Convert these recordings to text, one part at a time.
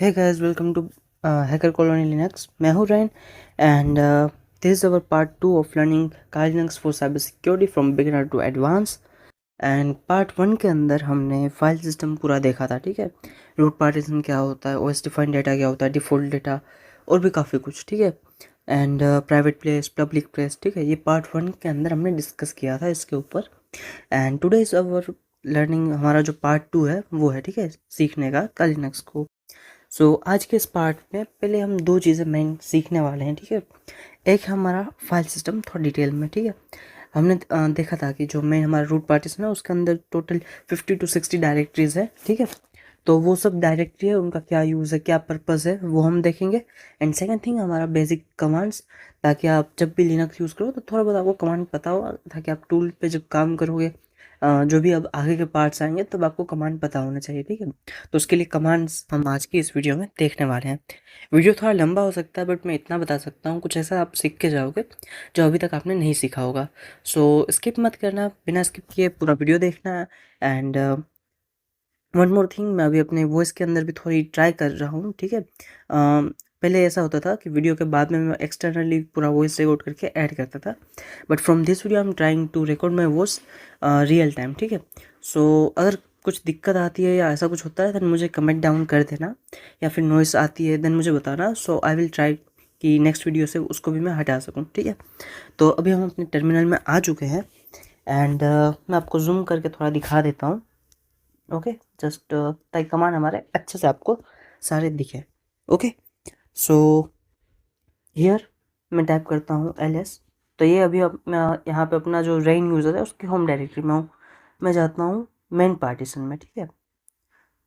Hey guys, welcome to Hacker Colony Linux. मैं हूँ रैन and this is our part 2 of learning Kali Linux for cyber security from beginner to advance. And part 1 के अंदर हमने file system पूरा देखा था, ठीक है। रूट पार्टीशन क्या होता है, ओएस डिफाइंड डेटा क्या होता है, डिफ़ॉल्ट डेटा और भी काफ़ी कुछ, ठीक है। And private place, public place, ठीक है। ये पार्ट 1 के अंदर हमने डिस्कस किया था इसके ऊपर। And today is our learning, हमारा जो पार्ट 2 है वो है, ठीक है, सीखने का Kali Linux को। आज के इस पार्ट में पहले हम दो चीज़ें मेन सीखने वाले हैं, ठीक है। एक है हमारा फाइल सिस्टम थोड़ा डिटेल में, ठीक है। हमने देखा था कि जो मेन हमारा रूट पार्टीशन है उसके अंदर टोटल 50 to 60 डायरेक्टरीज है, ठीक है। तो वो सब डायरेक्टरी है, उनका क्या यूज़ है, क्या पर्पज़ है, वो हम देखेंगे। एंड सेकंड थिंग हमारा बेसिक कमांड्स, ताकि आप जब भी लिनक्स यूज़ करो तो थोड़ा बहुत आपको कमांड पता हो, ताकि आप टूल पे जब काम करोगे, जो भी अब आगे के पार्ट्स आएंगे तब आपको कमांड पता होना चाहिए, ठीक है। तो उसके लिए कमांड्स हम आज की इस वीडियो में देखने वाले हैं। वीडियो थोड़ा लंबा हो सकता है बट मैं इतना बता सकता हूँ, कुछ ऐसा आप सीख के जाओगे जो अभी तक आपने नहीं सीखा होगा। स्किप मत करना, बिना स्किप किए पूरा वीडियो देखना। एंड वन मोर थिंग, मैं अभी अपने वॉइस के अंदर भी थोड़ी ट्राई कर रहा हूँ, ठीक है। पहले ऐसा होता था कि वीडियो के बाद में मैं एक्सटर्नली पूरा वॉइस रिकॉर्ड करके ऐड करता था, but from this video I am trying to record my voice real time, ठीक है। अगर कुछ दिक्कत आती है या ऐसा कुछ होता है देन मुझे कमेंट डाउन कर देना, या फिर नॉइस आती है देन मुझे बताना। आई विल ट्राई कि नेक्स्ट वीडियो से उसको भी मैं हटा सकूँ, ठीक है। तो अभी हम अपने टर्मिनल में आ चुके हैं। एंड मैं आपको जूम करके थोड़ा दिखा देता हूँ, ओके। जस्ट ताकि कमांड हमारे अच्छे से आपको सारे दिखे, ओके। सो हियर मैं टाइप करता हूँ ls। तो ये अभी मैं यहाँ पे अपना जो रेन यूज़र है उसकी होम डायरेक्टरी में हूँ। मैं जाता हूँ मेन पार्टीशन में, ठीक है।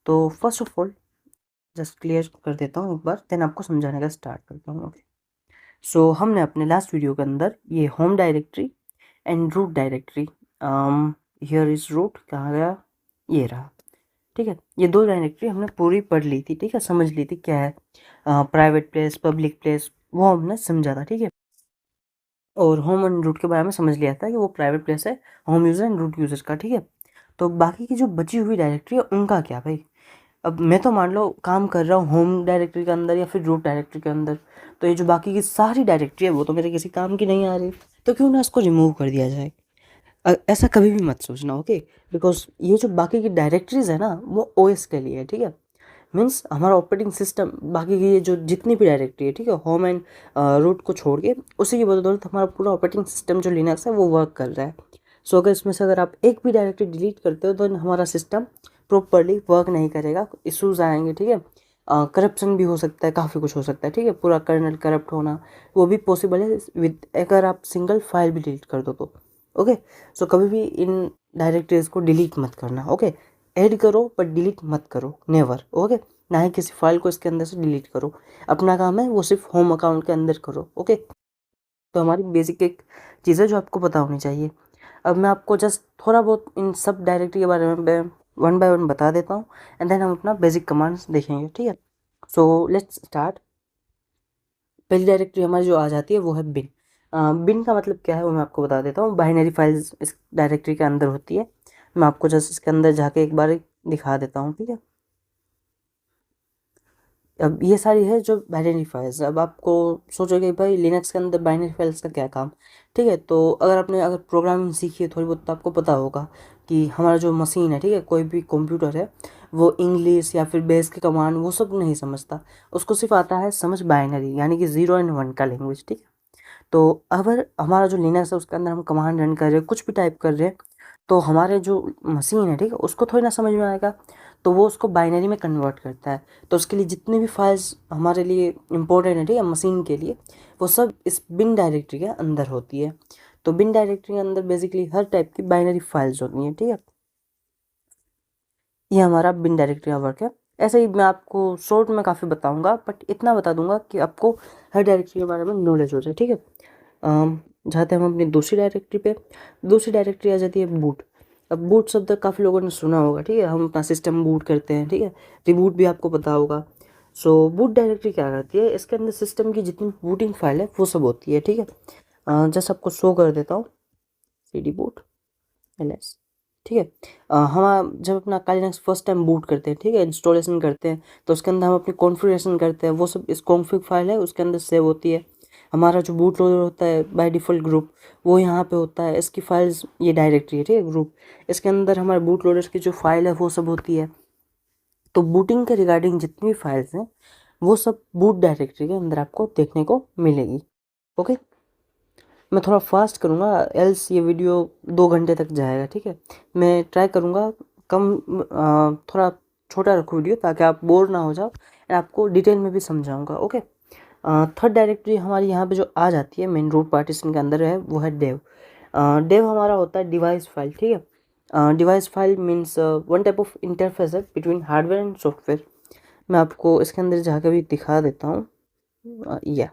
तो first of all just clear कर देता हूँ एक बार, देन आपको समझाने का स्टार्ट करता हूँ, ओके। हमने अपने लास्ट वीडियो के अंदर ये home directory and root directory, here is root, कहाँ गया, ये रहा, ठीक है। ये दो डायरेक्टरी हमने पूरी पढ़ ली थी, ठीक है, समझ ली थी क्या है प्राइवेट प्लेस, पब्लिक प्लेस, वो हमने समझा था, ठीक है। और होम एंड रूट के बारे में समझ लिया था कि वो प्राइवेट प्लेस है home user and root user का, ठीक है। तो बाकी की जो बची हुई डायरेक्टरी है उनका क्या भाई। अब मैं तो मान लो काम कर रहा हूँ होम डायरेक्टरी के अंदर या फिर रूट डायरेक्टरी के अंदर, तो ये जो बाकी की सारी डायरेक्टरी है वो तो मेरे किसी काम की नहीं आ रही, तो क्यों ना इसको रिमूव कर दिया जाए। ऐसा कभी भी मत सोचना, ओके। बिकॉज ये जो बाकी की डायरेक्टरीज है ना वो ओएस के लिए है, ठीक है। मीन्स हमारा ऑपरेटिंग सिस्टम बाकी की ये जो जितनी भी डायरेक्टरी है, ठीक है, होम एंड रूट को छोड़ के, उसी की बदौलत हमारा पूरा ऑपरेटिंग सिस्टम जो लिनक्स है वो वर्क कर रहा है। अगर इसमें से अगर आप एक भी डायरेक्टरी डिलीट करते हो तो हमारा सिस्टम प्रॉपरली वर्क नहीं करेगा, इश्यूज आएंगे, ठीक है। करप्शन भी हो सकता है, काफ़ी कुछ हो सकता है, ठीक है। पूरा कर्नल करप्ट होना वो भी पॉसिबल है विद, अगर आप सिंगल फाइल भी डिलीट कर दो तो, ओके। कभी भी इन डायरेक्टरीज को डिलीट मत करना, ओके। ऐड करो पर डिलीट मत करो, नेवर, ओके। ना ही किसी फाइल को इसके अंदर से डिलीट करो। अपना काम है वो सिर्फ होम अकाउंट के अंदर करो, ओके। तो हमारी बेसिक एक चीज़ है जो आपको पता होनी चाहिए। अब मैं आपको जस्ट थोड़ा बहुत इन सब डायरेक्टरी के बारे में वन बाय वन बता देता हूँ, एंड देन हम अपना बेसिक कमांड्स देखेंगे, ठीक है। Let's start. पहली डायरेक्टरी हमारी जो आ जाती है वो है बिन। बिन का मतलब क्या है वो मैं आपको बता देता हूँ। बाइनरी फाइल्स इस डायरेक्टरी के अंदर होती है। मैं आपको जस्ट इसके अंदर जाके एक बार दिखा देता हूँ, ठीक है। अब ये सारी है जो बाइनरी फाइल्स। अब आपको सोचोगे भाई लिनक्स के अंदर बाइनरी फाइल्स का क्या काम, ठीक है। तो अगर प्रोग्रामिंग सीखी है थोड़ी बहुत तो आपको पता होगा कि हमारा जो मशीन है, ठीक है, कोई भी कंप्यूटर है, वो इंग्लिश या फिर बेस के कमांड वो सब नहीं समझता। उसको सिर्फ आता है समझ बाइनरी, यानी कि 0 और 1 का लैंग्वेज, ठीक है। तो अगर हमारा जो लिनक्स है उसके अंदर हम कमांड रन कर रहे हैं, कुछ भी टाइप कर रहे हैं, तो हमारे जो मशीन है, ठीक है, उसको थोड़ी ना समझ में आएगा। तो वो उसको बाइनरी में कन्वर्ट करता है। तो उसके लिए जितने भी फाइल्स हमारे लिए इम्पोर्टेंट है, ठीक है, मशीन के लिए, वो सब इस बिन डायरेक्टरी के अंदर होती है। तो बिन डायरेक्टरी के अंदर बेसिकली हर टाइप की बाइनरी फाइल्स होती हैं, ठीक है। ये हमारा बिन डायरेक्टरी का वर्क है। ऐसे ही मैं आपको शॉर्ट में काफ़ी बताऊंगा, बट इतना बता दूंगा कि आपको हर डायरेक्टरी के बारे में नॉलेज हो जाए, ठीक है। जाते हैं हम अपनी दूसरी डायरेक्टरी पे। दूसरी डायरेक्टरी आ जाती है बूट। अब बूट शब्द काफ़ी लोगों ने सुना होगा, ठीक है। हम अपना सिस्टम बूट करते हैं, ठीक है। रिबूट भी आपको पता होगा। बूट डायरेक्टरी क्या करती है, इसके अंदर सिस्टम की जितनी बूटिंग फाइल है वो सब होती है, ठीक है। जैसे आपको शो कर देता हूँ, cd boot ls। ठीक है। हम जब अपना काली लिनक्स फर्स्ट टाइम बूट करते हैं, ठीक है, इंस्टॉलेशन करते हैं, तो उसके अंदर हम अपनी कॉन्फ़िगरेशन करते हैं, वो सब इस कॉन्फ़िग फाइल है उसके अंदर सेव होती है। हमारा जो बूट लोडर होता है बाय डिफ़ॉल्ट ग्रुप, वो यहाँ पे होता है। इसकी फाइल्स ये डायरेक्टरी है, ठीक है, ग्रुप। इसके अंदर हमारे बूट लोडर्स की जो फाइल है वो सब होती है। तो बूटिंग के रिगार्डिंग जितनी भी फाइल्स हैं वो सब बूट डायरेक्टरी के अंदर आपको देखने को मिलेगी। ओके, मैं थोड़ा फास्ट करूँगा, एल्स ये वीडियो 2 घंटे तक जाएगा, ठीक है। मैं ट्राई करूँगा कम थोड़ा छोटा रखूँ वीडियो, ताकि आप बोर ना हो जाओ, और आपको डिटेल में भी समझाऊँगा। ओके, थर्ड डायरेक्टरी हमारी यहाँ पे जो आ जाती है मेन रूट पार्टीशन के अंदर है, वो है डेव। डेव हमारा होता है डिवाइस फाइल, ठीक है। Device file means one type of interface है बिटवीन हार्डवेयर एंड सॉफ्टवेयर। मैं आपको इसके अंदर जाकर भी दिखा देता हूँ। या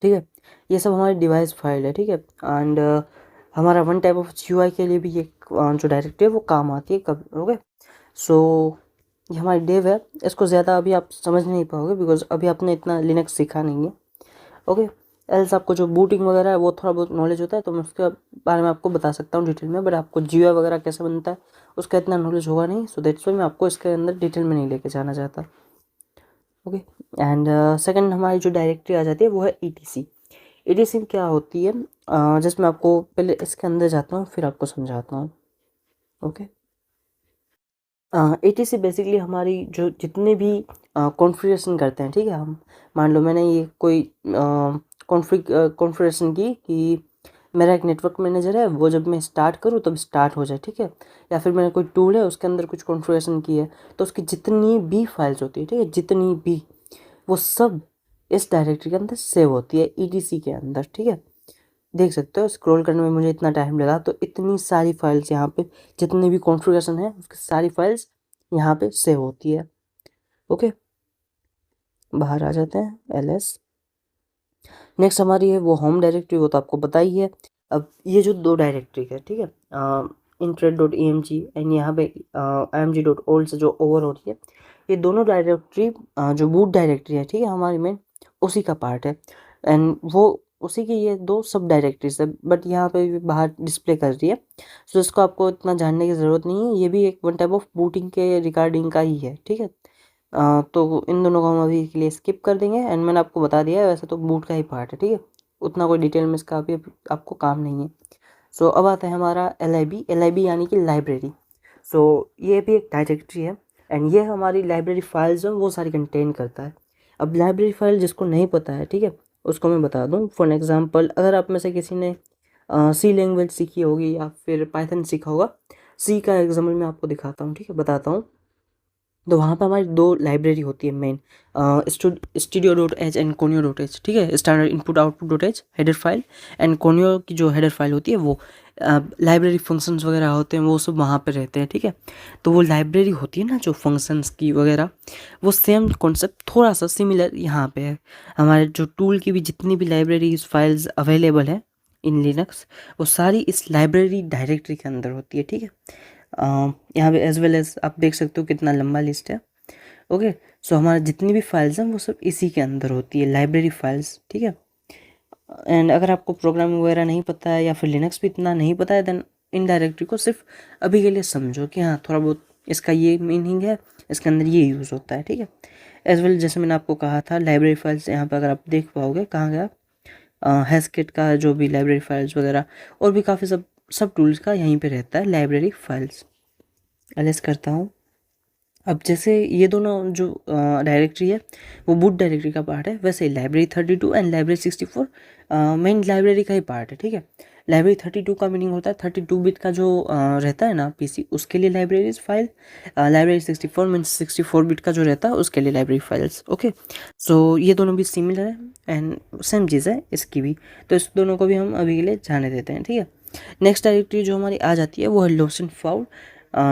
ठीक है, ये सब हमारी डिवाइस फाइल है, ठीक है। एंड हमारा वन टाइप ऑफ GUI के लिए भी ये जो डायरेक्टरी है वो काम आती है कब। ओके, सो ये हमारी डेव है। इसको ज़्यादा अभी आप समझ नहीं पाओगे बिकॉज अभी आपने इतना लिनक्स सीखा नहीं है। ओके, एल्स आपको जो बूटिंग वगैरह है वो थोड़ा बहुत नॉलेज होता है, तो मैं उसके बारे में आपको बता सकता हूँ डिटेल में, बट आपको GUI वगैरह कैसे बनता है उसका इतना नॉलेज होगा नहीं, सो दैट्स वाई मैं आपको इसके अंदर डिटेल में नहीं लेके जाना चाहता। ओके, एंड सेकंड हमारी जो डायरेक्टरी आ जाती है वो है ETC। ETC क्या होती है, जस्ट मैं आपको पहले इसके अंदर जाता हूँ फिर आपको समझाता हूँ। ओके, ETC बेसिकली हमारी जो जितने भी कॉन्फ़िगरेशन करते हैं, ठीक है, हम मान लो मैंने ये कोई कॉन्फ़िगरेशन की कि मेरा एक नेटवर्क मैनेजर है, वो जब मैं स्टार्ट करूँ तब स्टार्ट हो जाए, ठीक है। या फिर मैंने कोई टूल है उसके अंदर कुछ कॉन्फ़िगरेशन की है, तो उसकी जितनी भी फाइल्स होती है, ठीक है, जितनी भी, वो सब इस डायरेक्टरी के अंदर सेव होती है ETC के अंदर, ठीक है। देख सकते हो स्क्रॉल करने में मुझे इतना टाइम लगा, तो इतनी सारी फाइल्स यहाँ पे जितनी भी कॉन्फ़िगरेशन है उसकी सारी फाइल्स यहाँ पे सेव होती है। ओके, बाहर आ जाते हैं LS। नेक्स्ट हमारी है वो होम डायरेक्टरी, वो तो आपको पता ही है। अब ये जो दो डायरेक्टरी है, ठीक है, intred.emg एंड यहाँ पे img.old से जो ओवर हो रही है, ये दोनों डायरेक्टरी जो बूट डायरेक्टरी है, ठीक है, हमारी में उसी का पार्ट है। एंड वो उसी की ये दो सब डायरेक्टरीज है, बट यहाँ पे भी बाहर डिस्प्ले कर रही है, सो इसको आपको इतना जानने की ज़रूरत नहीं है। ये भी एक वन टाइप ऑफ बूटिंग के रिगार्डिंग का ही है, ठीक है। तो इन दोनों को हम अभी के लिए स्किप कर देंगे, एंड मैंने आपको बता दिया है वैसे तो बूट का ही पार्ट है, ठीक है, उतना कोई डिटेल में इसका अभी आपको काम नहीं है। सो अब आता है हमारा LIB यानी कि लाइब्रेरी। सो ये भी एक डायरेक्टरी है, एंड ये हमारी लाइब्रेरी फाइल्स हैं वो सारी कंटेन करता है। अब लाइब्रेरी फाइल जिसको नहीं पता है, ठीक है, उसको मैं बता दूँ। फॉर एग्जांपल, अगर आप में से किसी ने C लैंग्वेज सीखी होगी या फिर पाइथन सीखा होगा, C का एग्जाम्पल मैं आपको दिखाता हूँ, ठीक है, बताता हूँ। तो वहाँ पर हमारी दो लाइब्रेरी होती है मेन, studio.h एंड conio.h, ठीक है, standard input output dot H header file, and conio की जो हेडर फाइल होती है वो लाइब्रेरी फंक्शंस वगैरह होते हैं वो सब वहाँ पे रहते हैं, ठीक है। तो वो लाइब्रेरी होती है ना जो फंक्शंस की वगैरह, वो सेम कॉन्सेप्ट थोड़ा सा सिमिलर यहाँ पे है। हमारे जो टूल की भी जितनी भी लाइब्रेरीज फाइल्स अवेलेबल है इन लिनक्स, वो सारी इस लाइब्रेरी डायरेक्टरी के अंदर होती है, ठीक है। यहाँ पे एज वेल एज आप देख सकते हो कितना लंबा लिस्ट है। ओके, सो हमारा जितनी भी फाइल्स हैं वो सब इसी के अंदर होती है, लाइब्रेरी फाइल्स, ठीक है। एंड अगर आपको प्रोग्रामिंग वगैरह नहीं पता है या फिर लिनक्स भी इतना नहीं पता है, देन इन डायरेक्टरी को सिर्फ अभी के लिए समझो कि हाँ थोड़ा बहुत इसका ये मीनिंग है, इसके अंदर ये यूज़ होता है, ठीक है। एज वेल जैसे मैंने आपको कहा था लाइब्रेरी फाइल्स यहाँ पर अगर आप देख पाओगे, कहाँ गया, हैस्केट का जो भी लाइब्रेरी फाइल्स वगैरह और भी काफ़ी सब टूल्स का यहीं पे रहता है लाइब्रेरी फाइल्स। एलएस करता हूँ। अब जैसे ये दोनों जो डायरेक्टरी है वो बूट डायरेक्टरी का पार्ट है, वैसे ही library 32 and library 64 main library का ही पार्ट है, ठीक है। लाइब्रेरी 32 का मीनिंग होता है 32 बिट का जो रहता है ना PC, उसके लिए libraries file. Library 64 means 64 bit का जो रहता है उसके लिए लाइब्रेरी फाइल्स। ओके, सो ये दोनों भी सिमिलर है एंड सेम चीज़ है इसकी भी, तो इस दोनों को भी हम अभी के लिए जाने देते हैं, ठीक है। नेक्स्ट डायरेक्टरी जो हमारी आ जाती है वो है lost and found.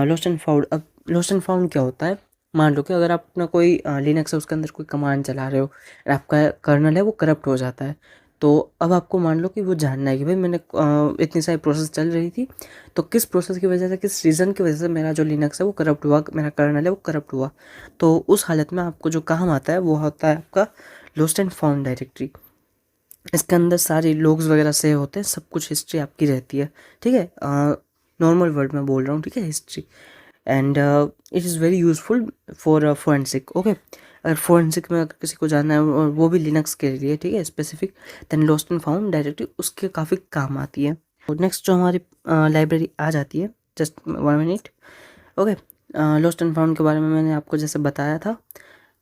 Lost and found, अब लॉस्ट एंड फाउंड क्या होता है, मान लो कि अगर आप अपना कोई लिनक्स है उसके अंदर कोई कमांड चला रहे हो और आपका कर्नल है वो करप्ट हो जाता है, तो अब आपको मान लो कि वो जानना है कि भाई मैंने इतनी सारी प्रोसेस चल रही थी, तो किस प्रोसेस की वजह से, किस रीज़न की वजह से मेरा जो लिनक्स है वो करप्ट हुआ, मेरा कर्नल है वो करप्ट हुआ। तो उस हालत में आपको जो काम आता है वो होता है आपका लॉस्ट एंड फाउंड डायरेक्टरी। इसके अंदर सारे लोग्स वगैरह सेव होते हैं, सब कुछ हिस्ट्री आपकी रहती है, ठीक है। नॉर्मल वर्ड में बोल रहा हूँ, ठीक है, history. And it is very useful for forensic, okay. अगर फोरेंसिक में अगर किसी को जानना है और वो भी लिनक्स के लिए, ठीक है, specific, then lost and found directory उसके काफ़ी काम आती है। और नेक्स्ट जो हमारी लाइब्रेरी आ जाती है, just 1 minute, okay. Lost and found के बारे में मैंने आपको जैसे बताया था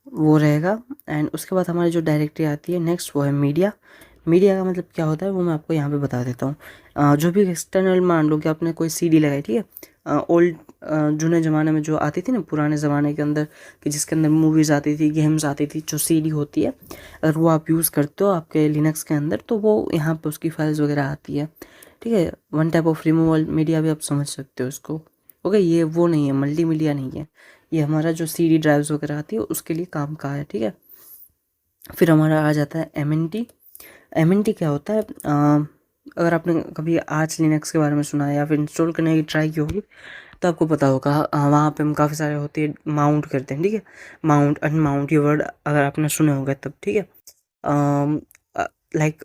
वो रहेगा। एंड उसके बाद हमारी जो डायरेक्टरी आती है नेक्स्ट, वो है मीडिया। मीडिया का मतलब क्या होता है वो मैं आपको यहाँ पे बता देता हूँ। जो भी एक्सटर्नल, मान लो कि आपने कोई सीडी लगाई, ठीक है, ओल्ड जूने ज़माने में जो आती थी ना, पुराने ज़माने के अंदर, कि जिसके अंदर मूवीज़ आती थी, गेम्स आती थी, जो सीडी होती है, अगर वो आप यूज़ करते हो आपके लिनक्स के अंदर, तो वो यहाँ पे उसकी फाइल्स वगैरह आती है, ठीक है। One type of removal media भी आप समझ सकते हो इसको, ओके। ये वो नहीं है, मल्टी मीडिया नहीं है, ये हमारा जो सीडी ड्राइव्स वगैरह आती है उसके लिए काम का है, ठीक है। फिर हमारा आ जाता है एम एम एन टी क्या होता है? अगर आपने कभी आर्च लिनक्स के बारे में सुना है या फिर इंस्टॉल करने की ट्राई की होगी, तो आपको पता होगा। वहाँ पे हम काफ़ी सारे होते हैं, माउंट करते हैं, ठीक है। माउंट, अनमाउंट, ये वर्ड अगर आपने सुने होंगे तब, ठीक है। लाइक,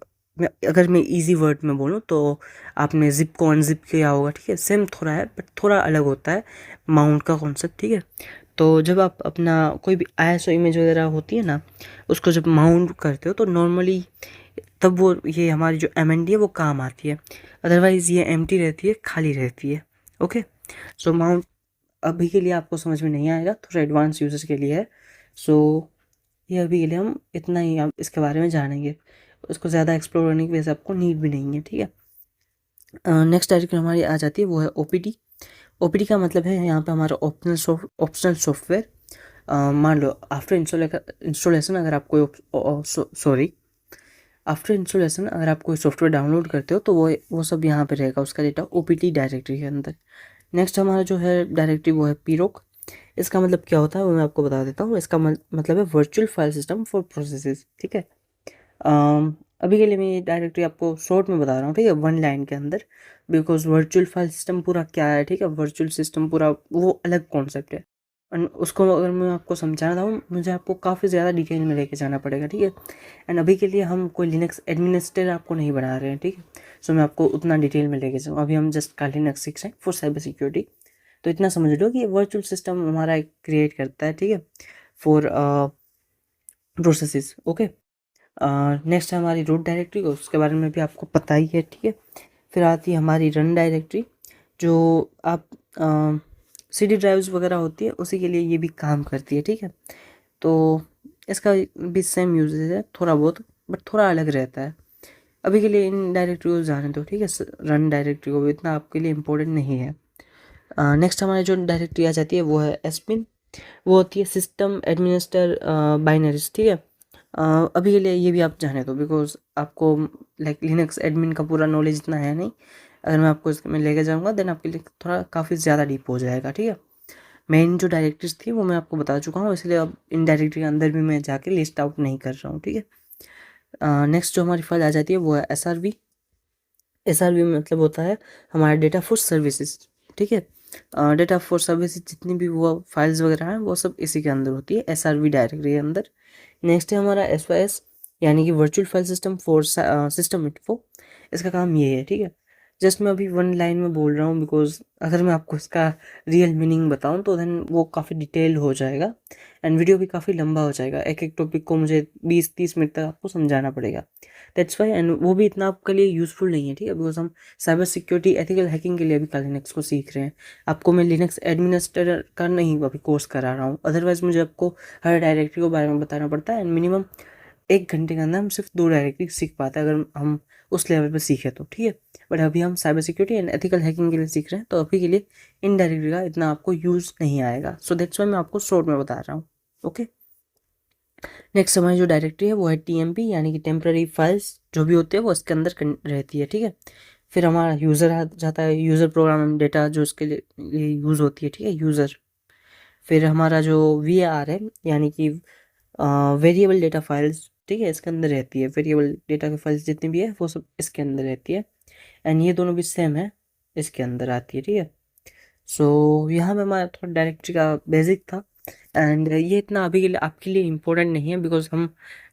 अगर मैं इजी वर्ड में बोलूँ तो आपने जिप को अनजिप किया होगा, ठीक है। सेम थोड़ा है बट थोड़ा अलग होता है माउंट का कॉन्सेप्ट, ठीक है। तो जब आप अपना कोई भी आईएसओ इमेज वगैरह होती है ना, उसको जब माउंट करते हो तो नॉर्मली तब वो ये हमारी जो एमएनडी है वो काम आती है। अदरवाइज़ ये एम्प्टी रहती है, खाली रहती है, ओके। सो माउंट अभी के लिए आपको समझ में नहीं आएगा, थोड़ा एडवांस यूजर्स के लिए है। सो ये अभी के लिए हम इतना ही आप इसके बारे में जानेंगे, उसको ज़्यादा एक्सप्लोर करने की वजह से आपको नीड भी नहीं है, ठीक है। नेक्स्ट डायरेक्टरी हमारी आ जाती है, वो है ओपीडी। ओपीडी का मतलब है यहाँ पे हमारा ऑप्शनल सॉफ्टवेयर। मान लो आफ्टर इंस्टॉलेशन अगर आप कोई सॉरी आफ्टर इंस्टॉलेशन अगर आप कोई सॉफ्टवेयर डाउनलोड करते हो तो वो सब यहाँ पे रहेगा, उसका डेटा ओपीटी डायरेक्टरी के अंदर। नेक्स्ट हमारा जो है डायरेक्टरी वो है पीरोक। इसका मतलब क्या होता है वो मैं आपको बता देता हूँ। इसका मतलब है virtual file system for processes, ठीक है। अभी के लिए मैं ये डायरेक्टरी आपको शॉर्ट में बता रहा हूँ, ठीक है, 1 लाइन के अंदर, बिकॉज वर्चुअल फाइल सिस्टम पूरा क्या है, ठीक है। वर्चुअल सिस्टम पूरा वो अलग कॉन्सेप्ट है, एंड उसको अगर मैं आपको समझाना था मुझे आपको काफ़ी ज़्यादा डिटेल में लेके जाना पड़ेगा, ठीक है। एंड अभी के लिए हम कोई लिनक्स एडमिनिस्ट्रेटर आपको नहीं बना रहे हैं, ठीक है। सो मैं आपको उतना डिटेल में लेके जाऊँ, अभी हम जस्ट काली लिनक्स सीख रहे हैं फॉर साइबर सिक्योरिटी। तो इतना समझ लो कि वर्चुअल सिस्टम हमारा एक क्रिएट करता है, ठीक है, फॉर प्रोसेसेस, ओके। नेक्स्ट है हमारी रूट डायरेक्टरी, उसके बारे में भी आपको पता ही है, ठीक है। फिर आती है हमारी रन डायरेक्टरी, जो आप सीडी ड्राइव्स वगैरह होती है उसी के लिए ये भी काम करती है, ठीक है। तो इसका भी सेम यूजेज है थोड़ा बहुत, बट थोड़ा अलग रहता है। अभी के लिए इन डायरेक्टरी को जाने दो, ठीक है। रन डायरेक्टरी को भी इतना आपके लिए इम्पोर्टेंट नहीं है। नेक्स्ट हमारी जो डायरेक्टरी आ जाती है वो है एसपिन। वो होती है सिस्टम एडमिनिस्टर बाइनरीज, ठीक है। अभी के लिए ये भी आप जाने दो, बिकॉज आपको लाइक लिनक्स एडमिन का पूरा नॉलेज इतना है नहीं। अगर मैं आपको इसमें लेके जाऊँगा देन आपके लिए थोड़ा काफ़ी ज़्यादा डीप हो जाएगा, ठीक है। मेन जो डायरेक्टरीज थी वो मैं आपको बता चुका हूँ, इसलिए अब इन डायरेक्टरी के अंदर भी मैं जाके लिस्ट आउट नहीं कर रहा हूँ, ठीक है। नेक्स्ट जो हमारी फाइल आ जाती है वो है एसआरवी। एसआरवी मतलब होता है हमारा डेटा फॉर सर्विसेज, ठीक है। डेटा फॉर सर्विसेज जितनी भी वो फाइल्स वगैरह हैं वो सब इसी के अंदर होती है, एसआरवी डायरेक्टरी के अंदर। नेक्स्ट है हमारा एसवाईएस, यानी कि virtual file system for system info. इसका काम ये है, ठीक है। जस्ट मैं अभी 1 लाइन में बोल रहा हूँ, बिकॉज अगर मैं आपको इसका रियल मीनिंग बताऊँ तो देन वो काफ़ी डिटेल हो जाएगा एंड वीडियो भी काफ़ी लंबा हो जाएगा। एक एक टॉपिक को मुझे 20-30 मिनट तक आपको समझाना पड़ेगा, दैट्स वाई। एंड वो भी इतना आपके लिए यूज़फुल नहीं है, ठीक है, बिकॉज हम साइबर सिक्योरिटी एथिकल हैकिंग के लिए अभी लिनक्स को सीख रहे हैं। आपको मैं लिनक्स एडमिनिस्ट्रेटर का नहीं अभी कोर्स करा रहा हूँ, अदरवाइज मुझे आपको हर डायरेक्टरी के बारे में बताना पड़ता है एंड मिनिमम 1 घंटे के अंदर हम सिर्फ 2 डायरेक्टरी सीख पाते हैं अगर हम उस लेवल पर सीखे तो, ठीक है। बट अभी हम cyber security and ethical hacking के लिए सीख रहे हैं, तो अभी के लिए इन डायरेक्टरी का इतना आपको यूज़ नहीं आएगा। सो दैट्स वाई मैं आपको शॉर्ट में बता रहा हूँ, ओके। नेक्स्ट हमारी जो डायरेक्टरी है वो है टीएमपी, यानी कि टेम्पररी फाइल्स जो भी होते हैं वो इसके अंदर रहती है, ठीक है। फिर हमारा यूज़र आ जाता है, यूज़र प्रोग्राम एंड डेटा जो इसके लिए यूज़ होती है, ठीक है, यूज़र। फिर हमारा जो वी आर है, यानी कि वेरिएबल डेटा फाइल्स, ठीक है, इसके अंदर रहती है। वेरिएबल डेटा की फाइल्स जितनी भी है वो सब इसके अंदर रहती है एंड ये दोनों भी सेम है, इसके अंदर आती है, ठीक है। सो यहाँ पे हमारा थोड़ा डायरेक्टरी का बेसिक था एंड ये इतना अभी के लिए आपके लिए इम्पोर्टेंट नहीं है, बिकॉज हम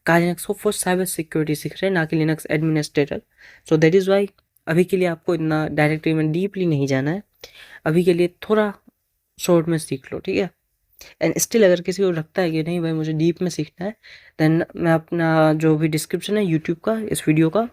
काली लिनक्स को फॉर साइबर सिक्योरिटी सीख रहे हैं, ना कि Linux administrator. So that is why अभी के लिए आपको इतना डायरेक्टली में डीपली नहीं जाना है, अभी के लिए थोड़ा शॉर्ट में सीख लो, ठीक है। एंड स्टिल अगर किसी को लगता है कि नहीं भाई मुझे डीप में सीखना है, देन मैं अपना जो भी डिस्क्रिप्शन है यूट्यूब का इस वीडियो का,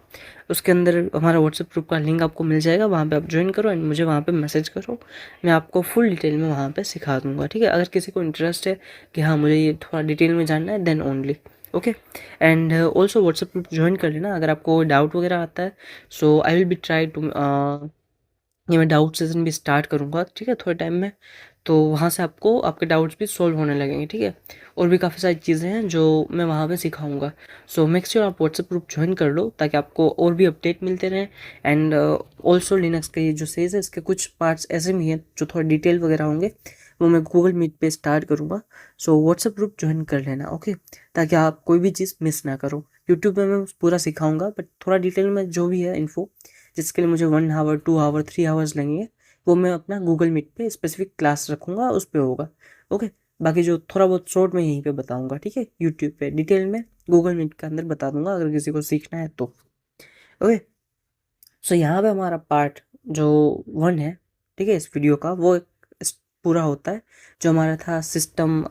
उसके अंदर हमारा व्हाट्सएप ग्रुप का लिंक आपको मिल जाएगा, वहाँ पे आप ज्वाइन करो एंड मुझे वहाँ पे मैसेज करो, मैं आपको फुल डिटेल में वहाँ पे सिखा दूँगा, ठीक है। अगर किसी को इंटरेस्ट है कि हाँ मुझे ये थोड़ा डिटेल में जानना है, then only, okay. And also WhatsApp group join कर लेना अगर आपको डाउट वगैरह आता है। So I will be try to, ये मैं डाउट सेशन भी स्टार्ट करूँगा, ठीक है, थोड़े टाइम में, तो वहाँ से आपको आपके डाउट्स भी सॉल्व होने लगेंगे, ठीक है। और भी काफ़ी सारी चीज़ें हैं जो मैं वहाँ पे सिखाऊंगा। सो मेक श्योर आप व्हाट्सएप ग्रुप ज्वाइन कर लो ताकि आपको और भी अपडेट मिलते रहें। एंड ऑल्सो लिनक्स का ये जो सीरीज है इसके कुछ पार्ट्स ऐसे भी हैं जो थोड़ा डिटेल वगैरह होंगे, वो मैं गूगल मीट पे स्टार्ट करूँगा। सो व्हाट्सएप ग्रुप ज्वाइन कर लेना, ओके, ताकि आप कोई भी चीज़ मिस ना करो। यूट्यूब पे मैं पूरा सिखाऊंगा, बट थोड़ा डिटेल में जो भी है इन्फो, जिसके लिए मुझे 1 आवर 2 आवर 3 आवर्स लगेंगे, वो मैं अपना गूगल मीट पे स्पेसिफिक क्लास रखूँगा, उस पर होगा, ओके। बाकी जो थोड़ा बहुत शॉर्ट में यहीं पे बताऊँगा, ठीक है, यूट्यूब पे डिटेल में गूगल मीट के अंदर बता दूंगा अगर किसी को सीखना है तो, ओके। सो यहाँ पे हमारा पार्ट जो 1 है, ठीक है, इस वीडियो का, वो पूरा होता है। जो हमारा था सिस्टम,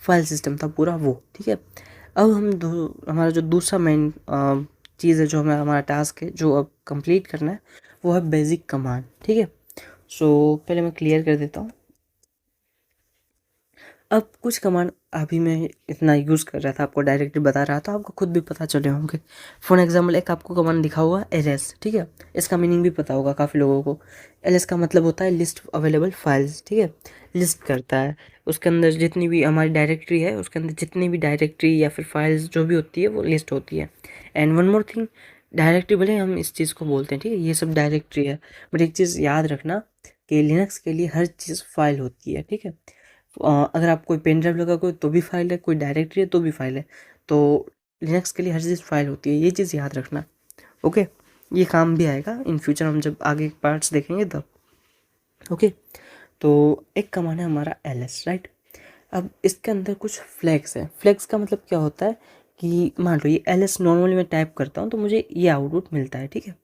फाइल सिस्टम था पूरा वो, ठीक है। अब हमारा जो दूसरा मेन चीज़ है, जो हमारा टास्क है जो अब कंप्लीट करना है, वो है बेसिक कमांड, ठीक है। सो पहले मैं क्लियर कर देता हूँ। अब कुछ कमांड अभी मैं इतना यूज़ कर रहा था, आपको डायरेक्टली बता रहा था, आपको खुद भी पता चले होंगे। फॉर एग्जांपल एक आपको कमांड दिखा हुआ एलएस, ठीक है, इसका मीनिंग भी पता होगा काफ़ी लोगों को। एलएस का मतलब होता है लिस्ट अवेलेबल फाइल्स, ठीक है, लिस्ट करता है उसके अंदर जितनी भी हमारी डायरेक्टरी है, उसके अंदर जितनी भी डायरेक्टरी या फिर फाइल्स जो भी होती है वो लिस्ट होती है। And one more thing, directory भले हम इस चीज़ को बोलते हैं, ठीक है, ये सब डायरेक्टरी है, बट एक चीज़ याद रखना कि लिनक्स के लिए हर चीज़ फाइल होती है, ठीक है। अगर आप कोई पेन ड्राइव लगा कोई तो भी फाइल है, कोई डायरेक्टरी है तो भी फाइल है, तो लिनक्स के लिए हर चीज़ फाइल होती है, ये चीज़ याद रखना, ओके। ये काम भी आएगा इन फ्यूचर, हम जब आगे पार्ट्स देखेंगे तब, ओके। तो एक कमांड है हमारा एलएस, राइट। अब इसके अंदर कुछ फ्लैग्स हैं। फ्लैग्स का मतलब क्या होता है कि मान लो ये एलएस नॉर्मली मैं टाइप करता हूँ तो मुझे ये आउटपुट मिलता है, ठीक है,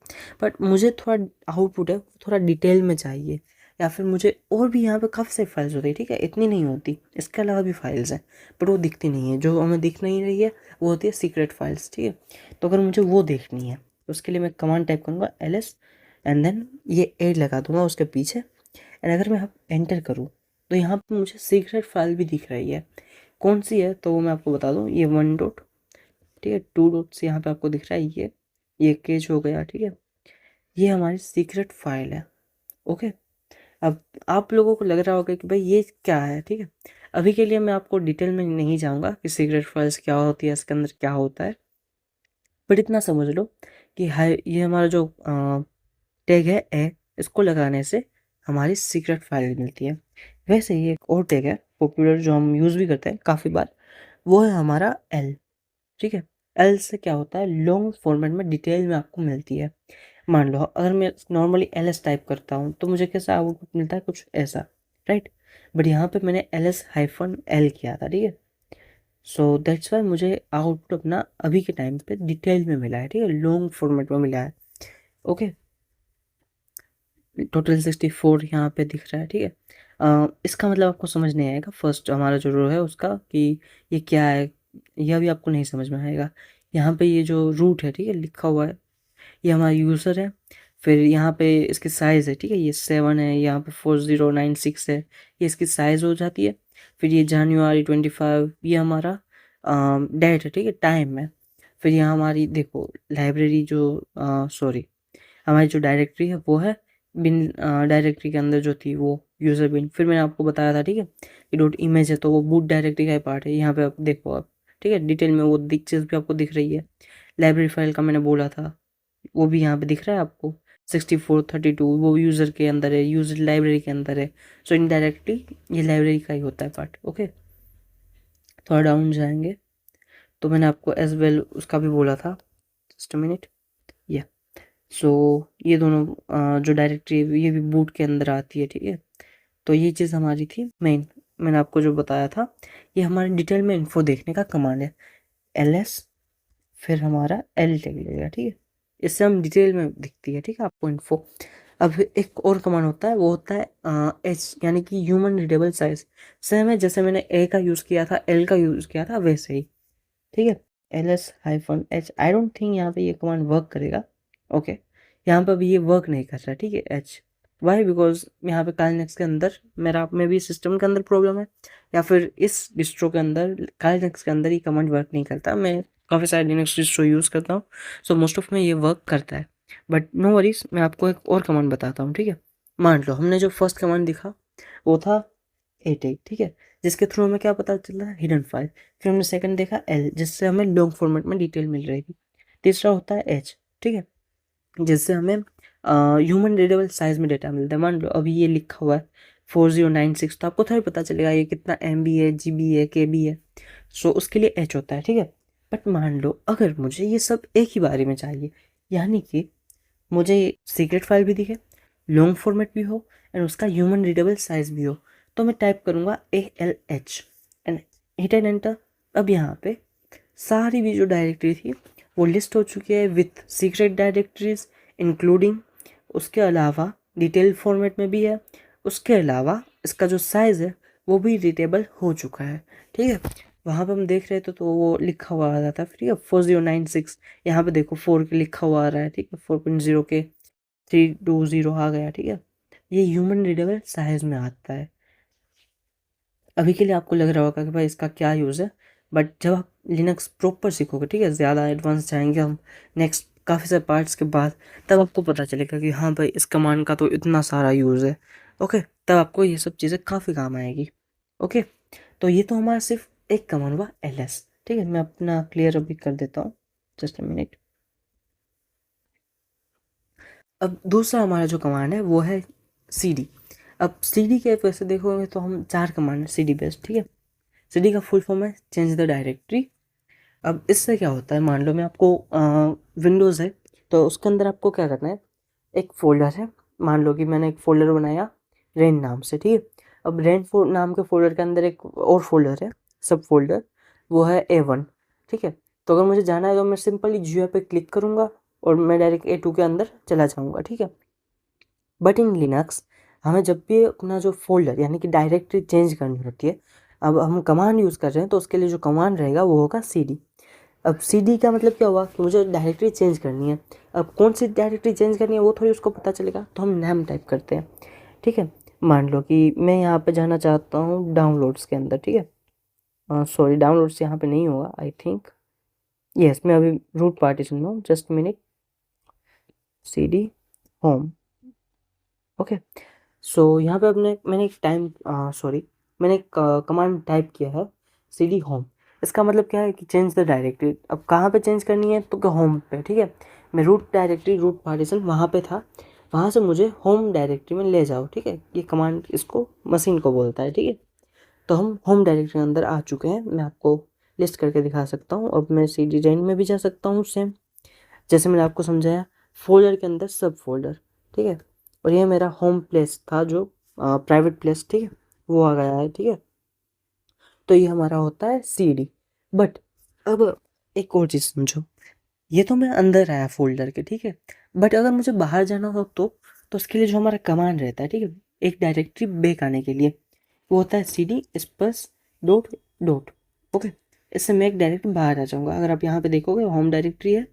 बट मुझे थोड़ा आउटपुट है थोड़ा डिटेल में चाहिए, या फिर मुझे और भी यहाँ पे काफ़ी सारी फाइल्स होती है, ठीक है, इतनी नहीं होती, इसके अलावा भी फाइल्स हैं, बट वो दिखती नहीं है, जो हमें दिख नहीं रही है वो होती है सीक्रेट फाइल्स, ठीक है। तो अगर मुझे वो देखनी है तो उसके लिए मैं कमांड टाइप करूँगा एलएस, एंड देन ये एड लगा दूंगा उसके पीछे, एंड अगर मैं एंटर करूँ तो यहाँ पे मुझे सीक्रेट फाइल भी दिख रही है। कौन सी है तो वो मैं आपको बता दूँ, ये 1 डॉट, ठीक है, 2 डॉट्स यहाँ पे आपको दिख रहा है, ये केज हो गया, ठीक है, ये हमारी सीक्रेट फाइल है, ओके। अब आप लोगों को लग रहा होगा कि भाई ये क्या है, ठीक है, अभी के लिए मैं आपको डिटेल में नहीं जाऊँगा कि सीक्रेट फाइल्स क्या होती है, इसके अंदर क्या होता है, बट इतना समझ लो कि हाई ये हमारा जो टैग है ए, इसको लगाने से हमारी सीक्रेट फाइल मिलती है। वैसे ही एक और टैग है पॉपुलर जो हम यूज़ भी करते हैं काफ़ी बार, वो है हमारा एल, ठीक है। एल से क्या होता है, लॉन्ग फॉर्मेट में डिटेल में आपको मिलती है। मान लो अगर मैं नॉर्मली एल एस टाइप करता हूँ तो मुझे कैसा आउटपुट मिलता है, कुछ ऐसा, राइट, बट यहाँ पे मैंने एल एस हाइफन एल किया था, ठीक है। सो दैट्स वाई मुझे आउटपुट अपना अभी के टाइम पे डिटेल में मिला है, ठीक है, लॉन्ग फॉर्मेट में मिला है, ओके। टोटल 64 यहाँ पे दिख रहा है, ठीक है। इसका मतलब आपको समझ नहीं आएगा फर्स्ट हमारा जो रो है उसका कि ये क्या है, यह भी आपको नहीं समझ में आएगा। यहाँ पे ये जो रूट है, ठीक है, लिखा हुआ है, ये हमारा यूज़र है, फिर यहाँ पे इसकी साइज़ है, ठीक है, ये 7 है, यहाँ पे 4096 है, ये इसकी साइज़ हो जाती है। फिर ये जनवरी 25, ये हमारा डेट है, ठीक है, टाइम है। फिर यहाँ हमारी देखो लाइब्रेरी जो सॉरी हमारी जो डायरेक्टरी है वो है बिन, डायरेक्टरी के अंदर जो थी वो यूज़र बिन, फिर मैंने आपको बताया था, ठीक है, कि डॉट इमेज है तो वो बूट डायरेक्टरी का ही पार्ट है, यहाँ पे आप देखो आप, ठीक है, डिटेल में वो चीज़ भी आपको दिख रही है। लाइब्रेरी फाइल का मैंने बोला था, वो भी यहाँ पे दिख रहा है आपको, 6432 वो यूज़र के अंदर है, यूज़र लाइब्रेरी के अंदर है। सो इनडायरेक्टली ये लाइब्रेरी का ही होता है पार्ट, ओके। थोड़ा डाउन जाएंगे तो मैंने आपको एज वेल उसका भी बोला था, जस्ट अ मिनट, या सो ये दोनों जो डायरेक्टरी ये भी बूट के अंदर आती है, ठीक है। तो ये चीज़ हमारी थी मेन, मैंने आपको जो बताया था, ये हमारे डिटेल में इन्फो देखने का कमांड है। ls फिर हमारा l टैग लगेगा, ठीक है। इससे हम डिटेल में दिखती है, ठीक है, आपको इन्फो। अब एक और कमांड होता है, वो होता है h, यानी कि ह्यूमन रीडेबल साइज। सेम है, जैसे मैंने a का यूज़ किया था, l का यूज़ किया था, वैसे ही, ठीक है। ls-h, आई डोंट थिंक यहाँ पे ये कमांड वर्क करेगा। ओके, यहाँ पर भी ये वर्क नहीं कर रहा, ठीक है, h। वाई? बिकॉज यहाँ पे काइनेक्स के अंदर मेरा में भी सिस्टम के अंदर प्रॉब्लम है, या फिर इस डिस्ट्रो के अंदर काइनेक्स के अंदर ये कमांड वर्क नहीं करता। मैं काफ़ी सारे लिनक्स डिस्ट्रो यूज़ करता हूँ, सो मोस्ट ऑफ में ये वर्क करता है। बट नो वरीज, मैं आपको एक और कमांड बताता हूँ, ठीक है। मान लो हमने जो फर्स्ट कमांड दिखा वो था a, ठीक है, जिसके थ्रू हमें क्या पता चल रहा है, हिडन फाइल। फिर हमने सेकंड देखा l, जिससे हमें लॉन्ग फॉर्मेट में डिटेल मिल रही थी। तीसरा होता है h, ठीक है, जिससे हमें ह्यूमन रीडेबल साइज में डेटा मिलता है। मान लो अभी ये लिखा हुआ है 4096, तो आपको थोड़ा पता चलेगा ये कितना MB है, GB है, KB है। सो उसके लिए h होता है, ठीक है। बट मान लो अगर मुझे ये सब एक ही बारे में चाहिए, यानी कि मुझे सीक्रेट फाइल भी दिखे, लॉन्ग फॉर्मेट भी हो, एंड उसका ह्यूमन रीडेबल साइज भी हो, तो मैं टाइप करूँगा ALH and hit and enter. अब यहाँ पे सारी भी जो डायरेक्टरी थी वो लिस्ट हो चुकी है विथ सीक्रेट डायरेक्टरीज इंक्लूडिंग। उसके अलावा डिटेल फॉर्मेट में भी है। उसके अलावा इसका जो साइज़ है वो भी रीडेबल हो चुका है, ठीक है। वहाँ पे हम देख रहे थे तो वो लिखा हुआ आ जाता है, ठीक है, 4096। यहाँ पे देखो 4 के लिखा हुआ आ रहा है, ठीक है, 4.0 के 320 आ गया, ठीक है। ये ह्यूमन रीडेबल साइज में आता है। अभी के लिए आपको लग रहा होगा कि भाई इसका क्या यूज़ है, बट जब आप लिनक्स प्रॉपर सीखोगे, ठीक है, ज़्यादा एडवांस जाएंगे हम नेक्स्ट काफ़ी सारे पार्ट्स के बाद, तब आपको पता चलेगा कि हाँ भाई इस कमांड का तो इतना सारा यूज़ है। ओके, तब आपको ये सब चीज़ें काफ़ी काम आएगी। ओके, तो ये तो हमारा सिर्फ एक कमांड हुआ ls, ठीक है। मैं अपना क्लियर अभी कर देता हूँ, जस्ट अ मिनट। अब दूसरा हमारा जो कमांड है वो है cd। अब cd के वैसे देखोगे तो हम 4 कमांड है cd बेस्ड, ठीक है। cd का फुल फॉर्म है चेंज द डायरेक्टरी। अब इससे क्या होता है, मान लो मैं आपको विंडोज़ है तो उसके अंदर आपको क्या करना है, एक फ़ोल्डर है, मान लो कि मैंने एक फ़ोल्डर बनाया रेन नाम से, ठीक है। अब रेन नाम के फ़ोल्डर के अंदर एक और फोल्डर है, सब फोल्डर, वो है A1, ठीक है। तो अगर मुझे जाना है तो मैं सिंपली GUI पे क्लिक करूँगा और मैं डायरेक्ट A2 के अंदर चला जाऊँगा, ठीक है। बट इन लिनक्स हमें जब भी अपना जो फोल्डर यानी कि डायरेक्टरी चेंज करनी होती है, अब हम कमांड यूज़ कर रहे हैं तो उसके लिए जो कमांड रहेगा वो होगा cd। अब cd का मतलब क्या हुआ कि मुझे डायरेक्टरी चेंज करनी है। अब कौन सी डायरेक्टरी चेंज करनी है वो थोड़ी उसको पता चलेगा, तो हम नाम टाइप करते हैं, ठीक है। मान लो कि मैं यहाँ पे जाना चाहता हूँ डाउनलोड्स के अंदर, ठीक है। सॉरी, डाउनलोड्स यहाँ पे नहीं होगा आई थिंक, यस, मैं अभी रूट पार्टीशन में हूँ, just minute, cd home. Okay, so यहाँ पे मैंने एक मैंने एक कमांड टाइप किया है cd होम। इसका मतलब क्या है कि चेंज द डायरेक्टरी। अब कहाँ पे चेंज करनी है, तो होम पे, ठीक है। मैं रूट डायरेक्टरी, रूट पार्टीशन वहाँ पे था, वहाँ से मुझे होम डायरेक्टरी में ले जाओ, ठीक है। ये कमांड इसको मशीन को बोलता है, ठीक है। तो हम होम डायरेक्टरी के अंदर आ चुके हैं, मैं आपको लिस्ट करके दिखा सकता हूँ। अब मैं cd रेन में भी जा सकता हूँ, सेम जैसे मैंने आपको समझाया, फोल्डर के अंदर सब फोल्डर, ठीक है। और ये मेरा होम प्लेस था जो प्राइवेट प्लेस, ठीक है, वो आ गया है, ठीक है। तो ये हमारा होता है cd। बट अब एक और चीज़ समझो, ये तो मैं अंदर आया फोल्डर के, ठीक है। बट अगर मुझे बाहर जाना हो तो उसके लिए जो हमारा कमांड रहता है, ठीक है, एक डायरेक्टरी बैक आने के लिए, वो होता है cd space dot dot. Okay, इससे मैं एक डायरेक्ट बाहर आ जाऊँगा। अगर आप यहाँ पे देखोगे होम डायरेक्टरी है,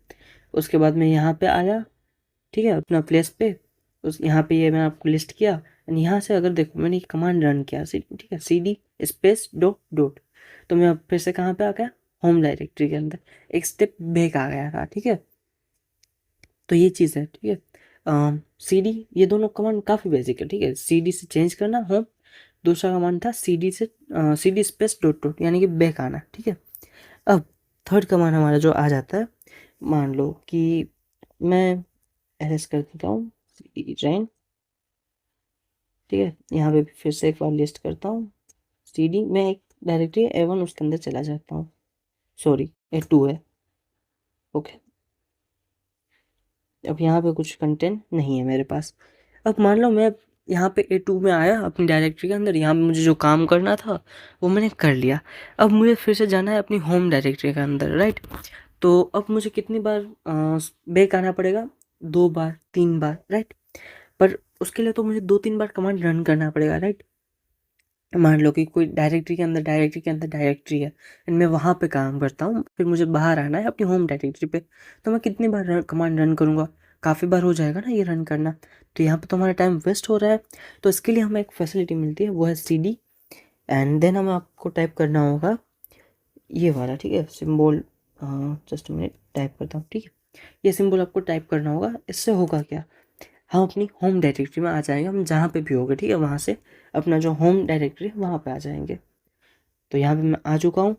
उसके बाद मैं यहाँ पे आया, ठीक है, अपना प्लेस पे, उस यहाँ पे ये मैंने आपको लिस्ट किया, एंड यहाँ से अगर देखो मैंने ये कमांड रन किया, ठीक है, cd स्पेस डॉट डॉट, तो मैं अब फिर से कहाँ पे आ गया, होम डायरेक्टरी के अंदर, एक स्टेप बैक आ गया था, ठीक है। तो ये चीज़ है, ठीक है। cd, ये दोनों कमांड काफ़ी बेसिक है, ठीक है। cd से चेंज करना होम, दूसरा कमांड था cd से cd स्पेस डॉट डॉट यानी कि बैक आना, ठीक है। अब थर्ड कमांड हमारा जो आ जाता है, मान लो कि मैं एस कर देता हूँ रैन, ठीक है। यहाँ पे फिर से एक बार लिस्ट करता हूँ cd, मैं एक डायरेक्टरी A1 उसके अंदर चला जाता हूँ, सॉरी A2 है। ओके, अब यहाँ पे कुछ कंटेंट नहीं है मेरे पास। अब मान लो मैं यहाँ पे A2 में आया अपनी डायरेक्टरी के अंदर, यहाँ पे मुझे जो काम करना था वो मैंने कर लिया। अब मुझे फिर से जाना है अपनी होम डायरेक्टरी के अंदर, राइट। तो अब मुझे कितनी बार बैक आना पड़ेगा? 2 बार, 3 बार, राइट। पर उसके लिए तो मुझे 2-3 बार कमांड रन करना पड़ेगा, राइट। मान लो कि कोई डायरेक्टरी है एंड मैं वहाँ पे काम करता हूँ, फिर मुझे बाहर आना है अपनी होम डायरेक्टरी पे, तो मैं कितनी बार कमांड रन करूँगा? काफ़ी बार हो जाएगा ना ये रन करना। तो यहाँ पे तो हमारा टाइम वेस्ट हो रहा है। तो इसके लिए हमें एक फैसिलिटी मिलती है, वो है CD। एंड देन हमें आपको टाइप करना होगा ये वाला, ठीक है, सिंबल। जस्ट मिनट, टाइप करता हूँ, ठीक है। ये सिंबल आपको टाइप करना होगा। इससे होगा क्या, हम अपनी होम डायरेक्टरी में आ जाएंगे, हम जहाँ पे भी होगा, ठीक है, वहाँ से अपना जो होम डायरेक्टरी है वहाँ पे आ जाएंगे। तो यहाँ पे मैं आ चुका हूँ।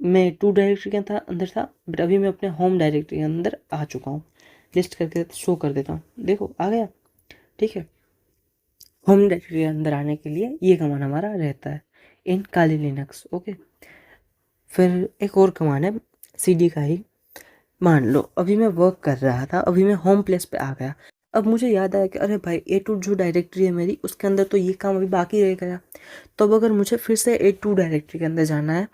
मैं टू डायरेक्टरी के अंदर था, बट अभी मैं अपने होम डायरेक्टरी के अंदर आ चुका हूँ। लिस्ट करके शो कर देता हूँ, देखो आ गया, ठीक है। होम डायरेक्टरी के अंदर आने के लिए ये कमांड हमारा रहता है, इन काली लिनक्स, ओके। फिर एक और कमांड है CD का ही। मान लो अभी मैं वर्क कर रहा था, अभी मैं होम प्लेस पे आ गया। अब मुझे याद आया कि अरे भाई A2 जो डायरेक्टरी है मेरी, उसके अंदर तो ये काम अभी बाकी रह गया। तो अब अगर मुझे फिर से A2 डायरेक्टरी के अंदर जाना है,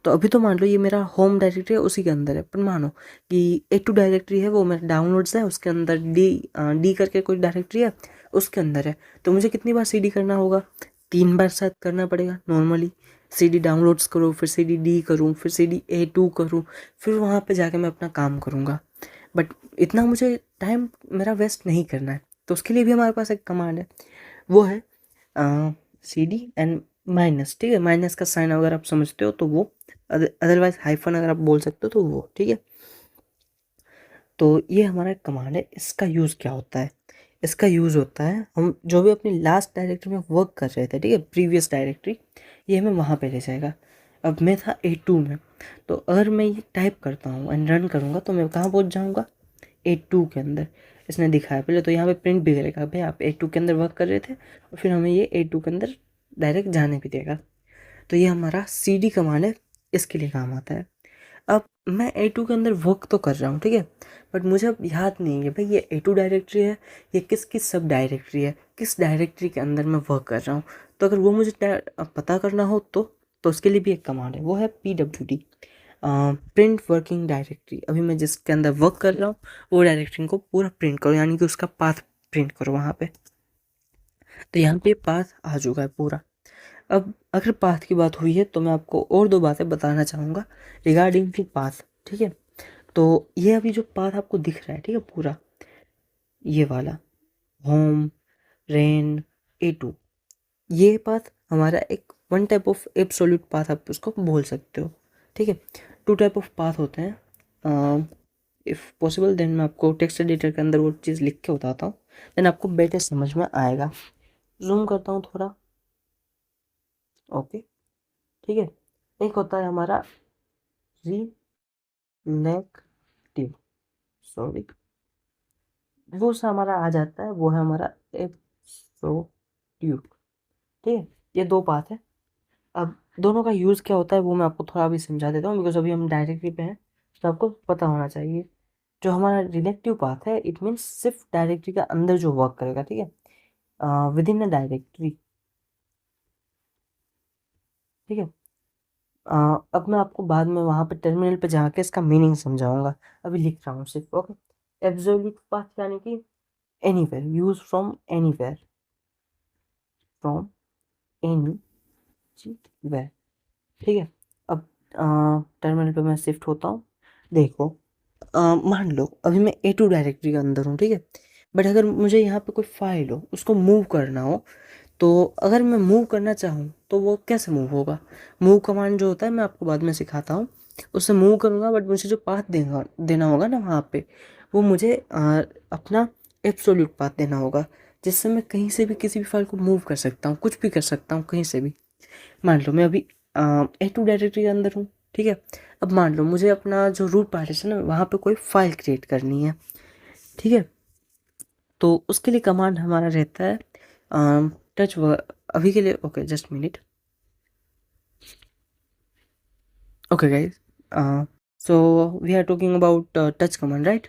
तो अभी तो मान लो ये मेरा होम डायरेक्टरी है, उसी के अंदर है, पर मानो कि A2 डायरेक्टरी है वो मेरा डाउनलोड्स है, उसके अंदर डी करके कोई डायरेक्टरी है, उसके अंदर है। तो मुझे कितनी बार CD करना होगा? 3 बार शायद करना पड़ेगा नॉर्मली। CD डाउनलोड्स करूँ, फिर CD डी करूँ, फिर CD A2 करूँ, फिर वहाँ पे जाके मैं अपना काम करूँगा। बट इतना मुझे टाइम मेरा वेस्ट नहीं करना है। तो उसके लिए भी हमारे पास एक कमांड है, वो है CD एंड माइनस, ठीक है। माइनस का साइन अगर आप समझते हो तो वो, अदरवाइज हाइफन अगर आप बोल सकते हो तो वो, ठीक है। तो ये हमारा एक कमांड है। इसका यूज़ क्या होता है? इसका यूज़ होता है, हम जो भी अपनी लास्ट डायरेक्टरी में वर्क कर रहे थे, ठीक है, प्रीवियस डायरेक्टरी, ये हमें वहाँ पे ले जाएगा। अब मैं था A2 में, तो अगर मैं ये टाइप करता हूँ एंड रन करूँगा तो मैं कहाँ पहुँच जाऊँगा? A2 के अंदर। इसने दिखाया पहले तो यहाँ पे प्रिंट भी करेगा, भाई आप A2 के अंदर वर्क कर रहे थे, और फिर हमें ये A2 के अंदर डायरेक्ट जाने भी देगा। तो ये हमारा CD कमांड है, इसके लिए काम आता है। अब मैं A2 के अंदर वर्क तो कर रहा हूँ, ठीक है, बट मुझे अब याद नहीं है भाई ये A2 डायरेक्टरी है, ये किस किस सब डायरेक्टरी है, किस डायरेक्टरी के अंदर मैं वर्क कर रहा हूँ। तो अगर वो मुझे पता करना हो तो उसके लिए भी एक कमांड है, वो है PWD, प्रिंट वर्किंग डायरेक्टरी। अभी मैं जिसके अंदर वर्क कर रहा हूँ वो डायरेक्टरी को पूरा प्रिंट करो, यानी कि उसका पाथ प्रिंट करो वहाँ पे। तो यहाँ पे पाथ आ चुका है पूरा। अब अगर पाथ की बात हुई है तो मैं आपको और 2 बातें बताना चाहूँगा रिगार्डिंग टू पाथ, ठीक है। तो ये अभी जो पाथ आपको दिख रहा है, ठीक है, पूरा ये वाला होम रेन A2, ये पाथ हमारा एक one type of absolute path आप उसको बोल सकते हो, ठीक है। 2 टाइप ऑफ पाथ होते हैं। इफ़ पॉसिबल देन मैं आपको टेक्स्ट एडिटर के अंदर वो चीज़ लिख के बताता हूँ, देन आपको बेटर समझ में आएगा। जूम करता हूँ थोड़ा, ओके, ठीक है। एक होता है हमारा रिलेक्टिव, सॉरी, वो सा हमारा आ जाता है, वो है हमारा एब्सोल्यूट, ठीक है। ये 2 पाथ है। अब दोनों का यूज़ क्या होता है वो मैं आपको थोड़ा अभी समझा देता हूँ, बिकॉज अभी हम डायरेक्टरी पे हैं, तो आपको पता होना चाहिए। जो हमारा रिलेक्टिव पाथ है, इट मीन्स सिर्फ डायरेक्टरी का अंदर जो वर्क करेगा, ठीक है, विद इन अ डायरेक्टरी, ठीक है। अब मैं आपको बाद में वहाँ पे टर्मिनल पे जाके इसका मीनिंग समझाऊंगा, अभी लिख रहा हूँ सिर्फ, ओके। एब्सोल्यूट पाथ यानी कि anywhere, use from anywhere, from anywhere, ठीक है। अब टर्मिनल पे मैं शिफ्ट होता हूँ। देखो, मान लो अभी मैं A2 डायरेक्टरी के अंदर हूँ, ठीक है, बट अगर मुझे यहाँ पे कोई फाइल हो, उसको मूव करना हो, तो अगर मैं मूव करना चाहूँ तो वो कैसे मूव होगा? मूव कमांड जो होता है मैं आपको बाद में सिखाता हूँ, उससे मूव करूँगा, बट मुझे जो पाथ देना होगा ना वहाँ पे, वो मुझे अपना एब्सोल्यूट पाथ देना होगा, जिससे मैं कहीं से भी किसी भी फाइल को मूव कर सकता हूँ, कुछ भी कर सकता हूँ कहीं से भी। मान लो मैं अभी A2 डायरेक्टरी के अंदर हूँ, ठीक है। अब मान लो मुझे अपना जो रूट पार्टीशन है वहाँ पे कोई फाइल क्रिएट करनी है, ठीक है। तो उसके लिए कमांड हमारा रहता है टच, अभी के लिए, okay just minute, okay guys, so we are talking about touch command, right.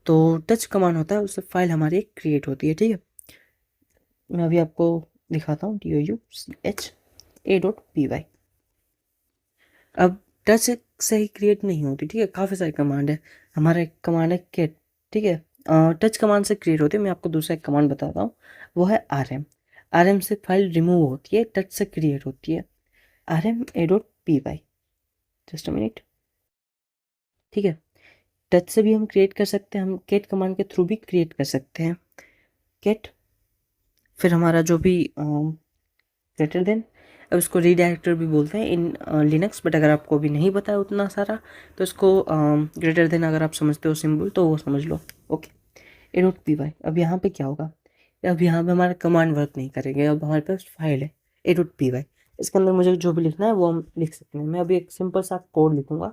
तो टच कमांड होता है, उससे फाइल हमारी क्रिएट होती है, ठीक है। मैं अभी आपको दिखाता हूँ touch.a.py। अब टच से ही क्रिएट नहीं होती, ठीक है, काफ़ी सारी कमांड है। हमारा एक कमांड है गेट, ठीक है, टच कमांड से क्रिएट होती है। मैं आपको दूसरा एक कमांड बताता हूँ, वो है rm। rm से फाइल रिमूव होती है, टच से क्रिएट होती है, rm.a.py। जस्ट अ मिनट, ठीक है। टच से भी हम क्रिएट कर सकते हैं, हम गेट कमांड के थ्रू भी क्रिएट कर सकते हैं। गेट, फिर हमारा जो भी ग्रेटर देन, अब इसको रीडायरेक्टर भी बोलते हैं इन लिनक्स, बट अगर आपको भी नहीं पता है उतना सारा तो इसको ग्रेटर देन अगर आप समझते हो सिंबल तो वो समझ लो। Okay, a.py। अब यहाँ पे क्या होगा, अब यहाँ पे हमारा कमांड वर्क नहीं करेंगे, अब हमारे पास फाइल है a.py। इसके अंदर मुझे जो भी लिखना है वो हम लिख सकते हैं। मैं अभी एक सिंपल सा कोड लिखूंगा,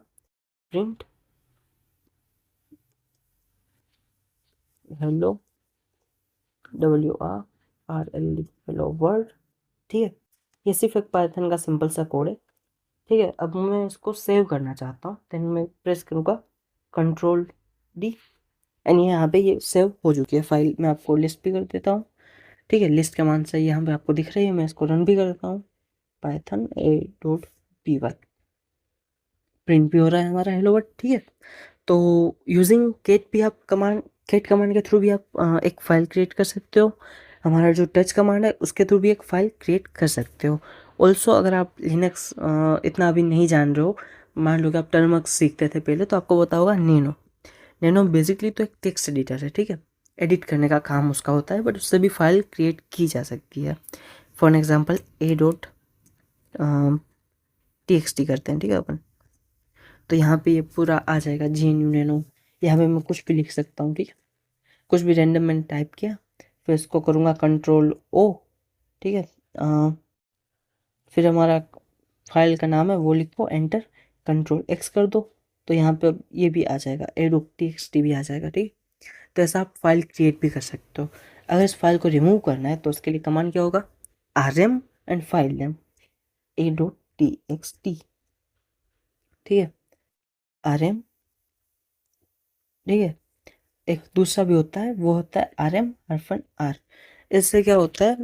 print hello WRRLD hello world, ठीक है। ये सिर्फ एक पाइथन का सिंपल सा कोड है, ठीक है। अब मैं इसको सेव करना चाहता हूँ, देन मैं प्रेस करूँगा Ctrl+D एंड यहाँ पे ये सेव हो चुकी है फाइल। मैं आपको लिस्ट भी कर देता हूँ, ठीक है। लिस्ट कमांड से यहाँ पे आपको दिख रही है, मैं इसको रन भी कर देता हूँ, पाइथन a.py, प्रिंट भी हो रहा है हमारा हेलो वर्ड, ठीक है। तो यूजिंग गेट भी आप कमांड, गेट कमांड के थ्रू भी आप एक फ़ाइल क्रिएट कर सकते हो। हमारा जो टच कमांड है उसके थ्रू भी एक फ़ाइल क्रिएट कर सकते हो। ऑल्सो अगर आप लिनक्स इतना अभी नहीं जान रहे हो, मान लो कि आप टर्मक्स सीखते थे पहले, तो आपको पता होगा नैनो। नैनो बेसिकली तो एक टेक्स्ट एडिटर है, ठीक है। एडिट करने का काम उसका होता है, बट उससे भी फाइल क्रिएट की जा सकती है। फॉर एग्जाम्पल a.txt करते हैं, ठीक है अपन, तो यहाँ पे ये पूरा आ जाएगा GNU नैनो। यहाँ पे मैं कुछ भी लिख सकता हूँ, ठीक है, कुछ भी रैंडम मैंने टाइप किया, फिर इसको करूँगा Ctrl+O, ठीक है। फिर हमारा फाइल का नाम है वो लिखो, एंटर, Ctrl+X कर दो, तो यहाँ पे अब ये भी आ जाएगा, a.txt भी आ जाएगा, ठीक है। तो ऐसा आप फाइल क्रिएट भी कर सकते हो। अगर इस फाइल को रिमूव करना है तो उसके लिए कमांड क्या होगा, rm and file name a.txt, ठीक है, rm, ठीक है। एक दूसरा भी होता है, वो होता है rm-r। इससे क्या होता है,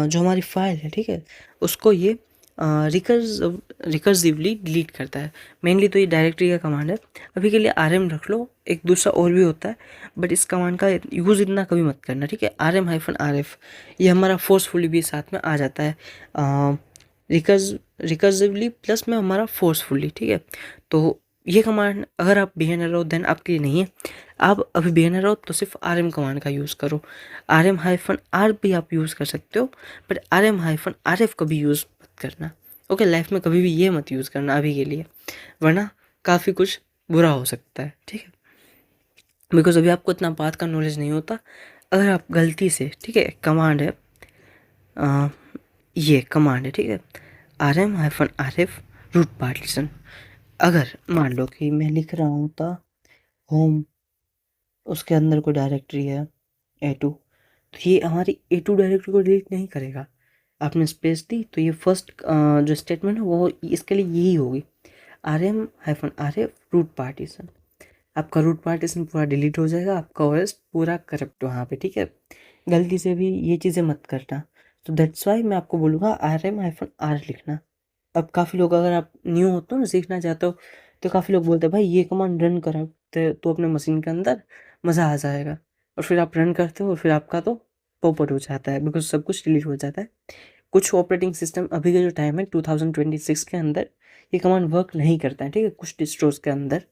जो हमारी फाइल है, ठीक है, उसको ये रिकर्सिवली डिलीट करता है। मेनली तो ये डायरेक्टरी का कमांड है, अभी के लिए rm रख लो। एक दूसरा और भी होता है, बट इस कमांड का यूज़ इतना कभी मत करना, ठीक है। rm-rf ये हमारा फोर्सफुली भी साथ में आ जाता है, रिकर्सिवली प्लस में हमारा फोर्सफुली, ठीक है। तो ये कमांड अगर आप बिगिनर हो देन आपके लिए नहीं है। आप अभी बिगिनर हो तो सिर्फ rm कमांड का यूज़ करो। rm-r भी आप यूज़ कर सकते हो, बट rm-rf कभी यूज़ मत करना। ओके, लाइफ में कभी भी ये मत यूज़ करना अभी के लिए, वरना काफ़ी कुछ बुरा हो सकता है, ठीक है। बिकॉज अभी आपको इतना बात का नॉलेज नहीं होता। अगर आप गलती से, ठीक है, कमांड है, ये कमांड है, ठीक है, rm-rf रूट पार्टीशन। अगर मान लो कि मैं लिख रहा हूँ था होम, उसके अंदर कोई डायरेक्टरी है A2, तो ये हमारी A2 डायरेक्टरी को डिलीट नहीं करेगा। आपने स्पेस दी तो ये फर्स्ट जो स्टेटमेंट है वो इसके लिए यही होगी, rm-rf रूट पार्टीशन। आपका रूट पार्टीशन पूरा डिलीट हो जाएगा, आपका ओएस पूरा करप्ट वहाँ पे, ठीक है। गलती से भी ये चीज़ें मत करना। तो दैट्स वाई मैं आपको बोलूँगा rm-r लिखना। अब काफ़ी लोग, अगर आप न्यू होते हो ना, सीखना चाहते हो, तो काफ़ी लोग बोलते हैं भाई ये कमांड रन कर आप तो अपने मशीन के अंदर मज़ा आ जाएगा, और फिर आप रन करते हो, फिर आपका तो पोपट हो जाता है, बिकॉज सब कुछ डिलीट हो जाता है। कुछ ऑपरेटिंग सिस्टम अभी का जो टाइम है 2026 के अंदर ये कमांड वर्क नहीं करता है, ठीक है, कुछ डिस्ट्रोज के अंदर।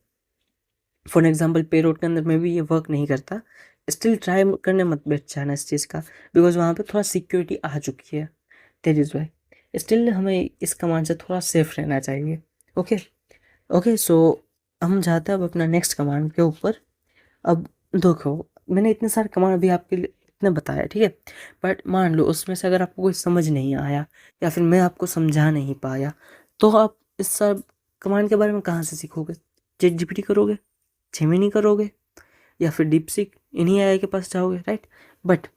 फॉर एग्जाम्पल पेरोड के अंदर में भी ये वर्क नहीं करता। स्टिल ट्राई करने मत बैठ जाना इस चीज़ का, बिकॉज वहाँ पे थोड़ा सिक्योरिटी आ चुकी है, दैट इज़ वाई। स्टिल हमें इस कमांड से थोड़ा सेफ रहना चाहिए। ओके ओके, सो हम जाते हैं अब अपना नेक्स्ट कमांड के ऊपर। अब देखो, मैंने इतने सारे कमांड अभी आपके लिए इतने बताया, ठीक है, बट मान लो उसमें से अगर आपको कोई समझ नहीं आया या फिर मैं आपको समझा नहीं पाया, तो आप इस सब कमांड के बारे में कहाँ से सीखोगे? चैट जीपीटी करोगे, जेमिनी करोगे, या फिर डीपसीक, इन्हीं एआई के पास जाओगे, राइट। बट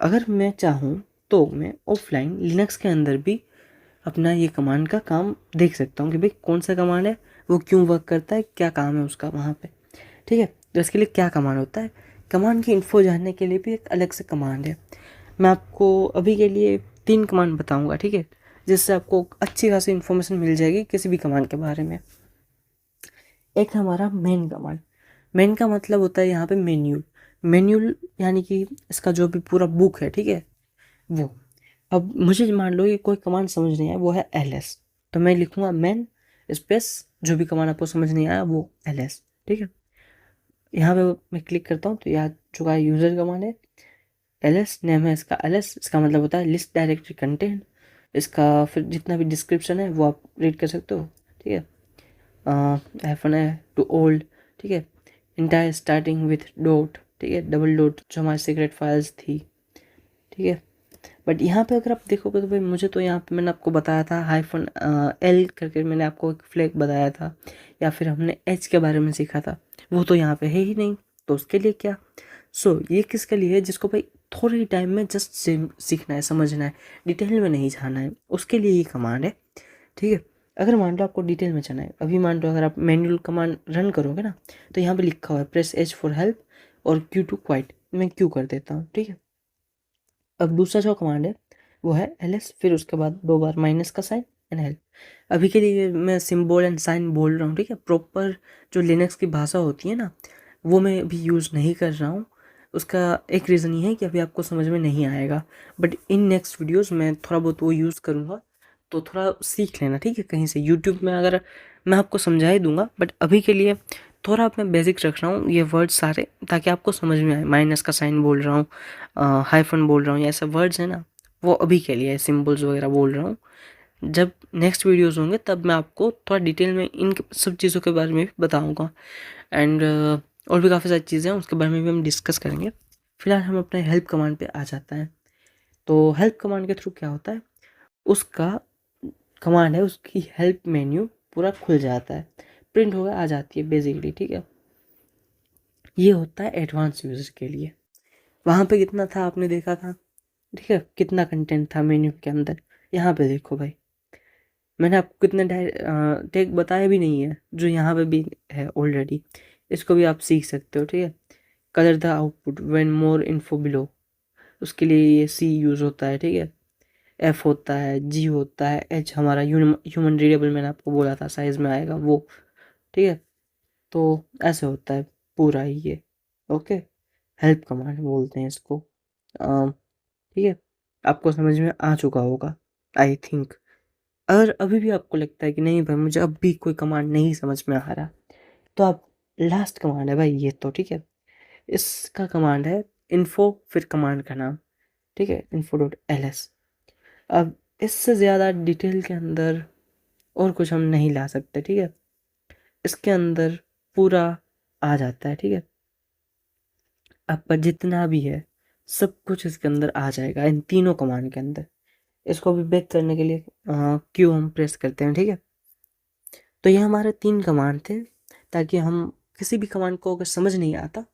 अगर मैं चाहूँ तो मैं ऑफलाइन लिनक्स के अंदर भी अपना ये कमांड का काम देख सकता हूँ कि भाई कौन सा कमांड है, वो क्यों वर्क करता है, क्या काम है उसका वहाँ पे, ठीक है। तो इसके लिए क्या कमांड होता है, कमांड की इन्फो जानने के लिए भी एक अलग से कमांड है। मैं आपको अभी के लिए 3 कमांड बताऊंगा, ठीक है, जिससे आपको अच्छी खासी इन्फॉर्मेशन मिल जाएगी किसी भी कमांड के बारे में। एक है हमारा मेन कमांड। मेन का मतलब होता है यहाँ पे मेन्यूल। मेन्यूल यानी कि इसका जो भी पूरा बुक है, ठीक है, वो। अब मुझे मान लो ये कोई कमांड समझ नहीं आया, वो है ls, तो मैं लिखूंगा मेन स्पेस जो भी कमांड आपको समझ नहीं आया वो ls, ठीक है। यहाँ पे मैं क्लिक करता हूँ तो याद चुका है यूजर कमांड है, ls नेम है इसका ls, इसका मतलब होता है लिस्ट डायरेक्टरी कंटेंट। इसका फिर जितना भी डिस्क्रिप्शन है वो आप रीड कर सकते हो, ठीक है। हाइफन है टू ओल्ड, ठीक है। इंटायर स्टार्टिंग विथ डॉट, ठीक है, डबल डॉट जो हमारी सीक्रेट फाइल्स थी, ठीक है। बट यहाँ पे अगर आप देखोगे तो भाई मुझे तो यहाँ पे मैंने आपको बताया था हाइफन एल करके मैंने आपको एक फ्लैग बताया था, या फिर हमने एच के बारे में सीखा था, वो तो यहाँ पे है ही नहीं, तो उसके लिए क्या। ये किसके लिए है, जिसको भाई थोड़े ही टाइम में जस्ट सीखना है, समझना है, डिटेल में नहीं जाना है, उसके लिए ये कमांड है, ठीक है। अगर मान लो आपको डिटेल में जाना है, अभी मान लो अगर आप मैनुअल कमांड रन करोगे ना, तो यहाँ पे लिखा हुआ है प्रेस एच फॉर हेल्प और क्यू टू क्वाइट, मैं क्यू कर देता हूँ, ठीक है। अब दूसरा जो कमांड है वो है ls, फिर उसके बाद 2 बार माइनस का साइन एंड हेल्प। अभी के लिए मैं सिंबल एंड साइन बोल रहा हूँ, ठीक है। प्रॉपर जो लिनक्स की भाषा होती है ना, वो मैं अभी यूज़ नहीं कर रहा हूँ। उसका एक रीज़न ये है कि अभी आपको समझ में नहीं आएगा, बट इन नेक्स्ट वीडियोस में थोड़ा बहुत वो यूज़ करूँगा, तो थोड़ा सीख लेना, ठीक है, कहीं से यूट्यूब में अगर मैं आपको समझा ही दूंगा, बट अभी के लिए थोड़ा मैं बेसिक रख रहा हूँ ये वर्ड्स सारे, ताकि आपको समझ में आए। माइनस का साइन बोल रहा हूँ, हाइफन बोल रहा हूँ, ये ऐसे वर्ड्स हैं ना, वो अभी के लिए सिंबल्स वगैरह बोल रहा हूँ। जब नेक्स्ट वीडियोस होंगे तब मैं आपको थोड़ा डिटेल में इन सब चीज़ों के बारे में भी बताऊँगा, एंड और भी काफ़ी सारी चीज़ें हैं उसके बारे में भी हम डिस्कस करेंगे। फिलहाल हम अपने हेल्प कमांड पे आ जाते हैं। तो हेल्प कमांड के थ्रू क्या होता है, उसका कमांड है, उसकी हेल्प मेन्यू पूरा खुल जाता है, प्रिंट होकर आ जाती है बेसिकली, ठीक है। ये होता है एडवांस यूजर के लिए। वहाँ पे कितना था आपने देखा था, ठीक है, कितना कंटेंट था मेन्यू के अंदर। यहाँ पे देखो भाई, मैंने आपको कितने टैग बताया भी नहीं है, जो यहाँ पे भी है ऑलरेडी। इसको भी आप सीख सकते हो, ठीक है। Colour the output when more info below, उसके लिए ये सी यूज़ होता है, ठीक है। एफ होता है, जी होता है, एच हमारा ह्यूमन रीडेबल मैंने आपको बोला था साइज में आएगा वो, ठीक है। तो ऐसे होता है पूरा ही ये, ओके। हेल्प कमांड बोलते हैं इसको, ठीक है। आपको समझ में आ चुका होगा आई थिंक। अगर अभी भी आपको लगता है कि नहीं भाई मुझे अब भी कोई कमांड नहीं समझ में आ रहा, तो आप लास्ट कमांड है भाई ये तो, ठीक है। इसका कमांड है इन्फो फिर कमांड का नाम, ठीक है, info.ls। अब इससे ज़्यादा डिटेल के अंदर और कुछ हम नहीं ला सकते, ठीक है। इसके अंदर पूरा आ जाता है, ठीक है। आपका जितना भी है सब कुछ इसके अंदर आ जाएगा इन तीनों कमांड के अंदर। इसको भी बैक करने के लिए क्यू हम प्रेस करते हैं, ठीक है। तो ये हमारे 3 कमांड थे, ताकि हम किसी भी कमांड को अगर समझ नहीं आता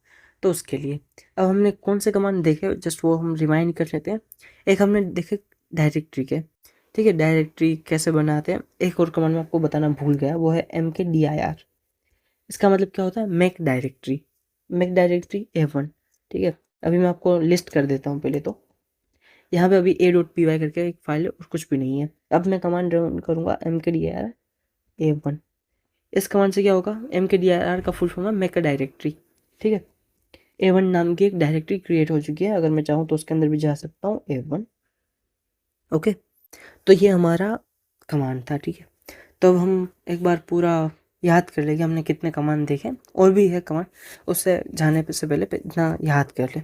तो उसके लिए। अब हमने कौन से कमांड देखे जस्ट वो हम रिमाइंड कर लेते हैं। एक हमने देखे डायरेक्टरी के, ठीक है, डायरेक्टरी कैसे बनाते हैं। एक और कमांड मैं आपको बताना भूल गया, वो है mkdir। इसका मतलब क्या होता है, make directory. Make directory A1, ठीक है। अभी मैं आपको लिस्ट कर देता हूँ पहले तो। यहाँ पे अभी a.py करके एक फाइल है और कुछ भी नहीं है। अब मैं कमांड रन करूँगा mkdir A1। इस कमांड से क्या होगा, mkdir का फुल फॉर्म है मेक अ डायरेक्टरी, ठीक है। A1 नाम की एक डायरेक्टरी क्रिएट हो चुकी है, अगर मैं चाहूँ तो उसके अंदर भी जा सकता हूँ A1, ओके। तो ये हमारा कमांड था, ठीक है। तो अब हम एक बार पूरा याद कर ले कि हमने कितने कमांड देखे, और भी है कमांड, उससे जाने पे से पहले इतना याद कर ले।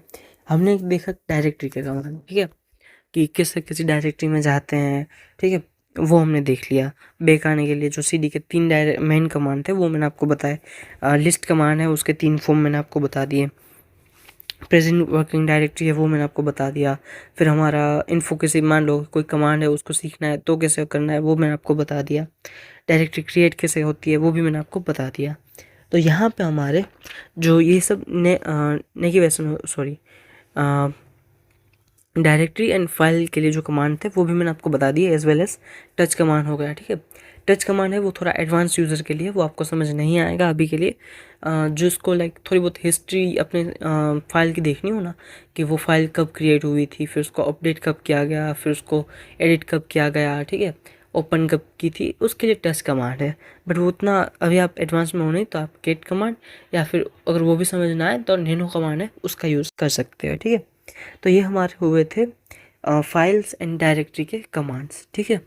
हमने एक देखा डायरेक्टरी के कमांड, ठीक है, कि किसी डायरेक्टरी में जाते हैं, ठीक है, वो हमने देख लिया। बैक आने के लिए जो सीडी के 3 मेन कमांड थे वो मैंने आपको बताया। लिस्ट कमांड है, उसके 3 फॉर्म मैंने आपको बता दिए। प्रेजेंट वर्किंग डायरेक्टरी है वो मैंने आपको बता दिया। फिर हमारा इन्फो किसी मान लो कोई कमांड है उसको सीखना है तो कैसे करना है वो मैंने आपको बता दिया। डायरेक्टरी क्रिएट कैसे होती है वो भी मैंने आपको बता दिया। तो यहाँ पे हमारे जो ये सब navigation sorry directory and file के लिए जो कमांड थे वो भी मैंने आपको बता दिए, as well as touch command हो गया, ठीक है। टच कमांड है वो थोड़ा एडवांस यूज़र के लिए, वो आपको समझ नहीं आएगा अभी के लिए। जिसको लाइक थोड़ी बहुत हिस्ट्री अपने फाइल की देखनी हो ना, कि वो फाइल कब क्रिएट हुई थी, फिर उसको अपडेट कब किया गया, फिर उसको एडिट कब किया गया, ठीक है, ओपन कब की थी, उसके लिए टच कमांड है। बट वो उतना अभी आप एडवांस में हो नहीं, तो आप गेट कमांड या फिर अगर वो भी समझ ना आए तो नैनो कमांड है, उसका यूज़ कर सकते हो, ठीक है। तो ये हमारे हुए थे फाइल्स एंड डायरेक्टरी के कमांड्स, ठीक है।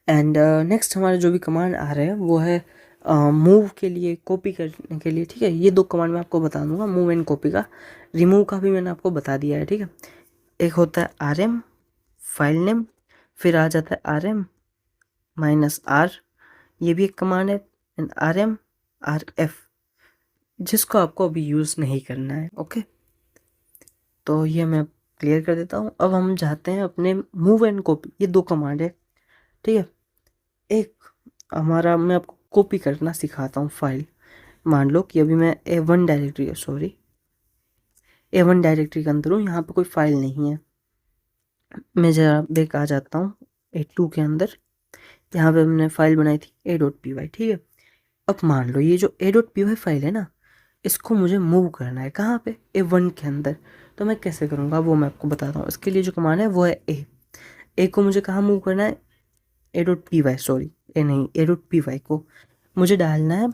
एंड नेक्स्ट हमारे जो भी कमांड आ रहे हैं वो है मूव के लिए, कॉपी करने के लिए, ठीक है। ये दो कमांड मैं आपको बता दूंगा, मूव एंड कॉपी का। रिमूव का भी मैंने आपको बता दिया है, ठीक है। एक होता है RM फाइल नेम, फिर आ जाता है RM -R, ये भी एक कमांड है, एंड RM RF, जिसको आपको अभी यूज़ नहीं करना है, ओके। तो ये मैं क्लियर कर देता हूँ। अब हम जाते हैं अपने मूव एंड कॉपी, ये दो कमांड है, ठीक है। एक हमारा, मैं आपको कॉपी करना सिखाता हूँ फाइल। मान लो कि अभी मैं A1 directory, sorry A1 directory के अंदर हूँ, यहाँ पे कोई फाइल नहीं है। मैं जरा बैक आ जाता हूँ A2 के अंदर, यहाँ पे मैंने फाइल बनाई थी a.py, ठीक है। अब मान लो ये जो a.py फाइल है ना, इसको मुझे मूव करना है कहाँ पे, A1 के अंदर। तो मैं कैसे करूँगा वो मैं आपको बताता हूँ। इसके लिए जो कमांड है वो है ए को मुझे कहाँ मूव करना है, a.py, सॉरी ए नहीं, a.py को मुझे डालना है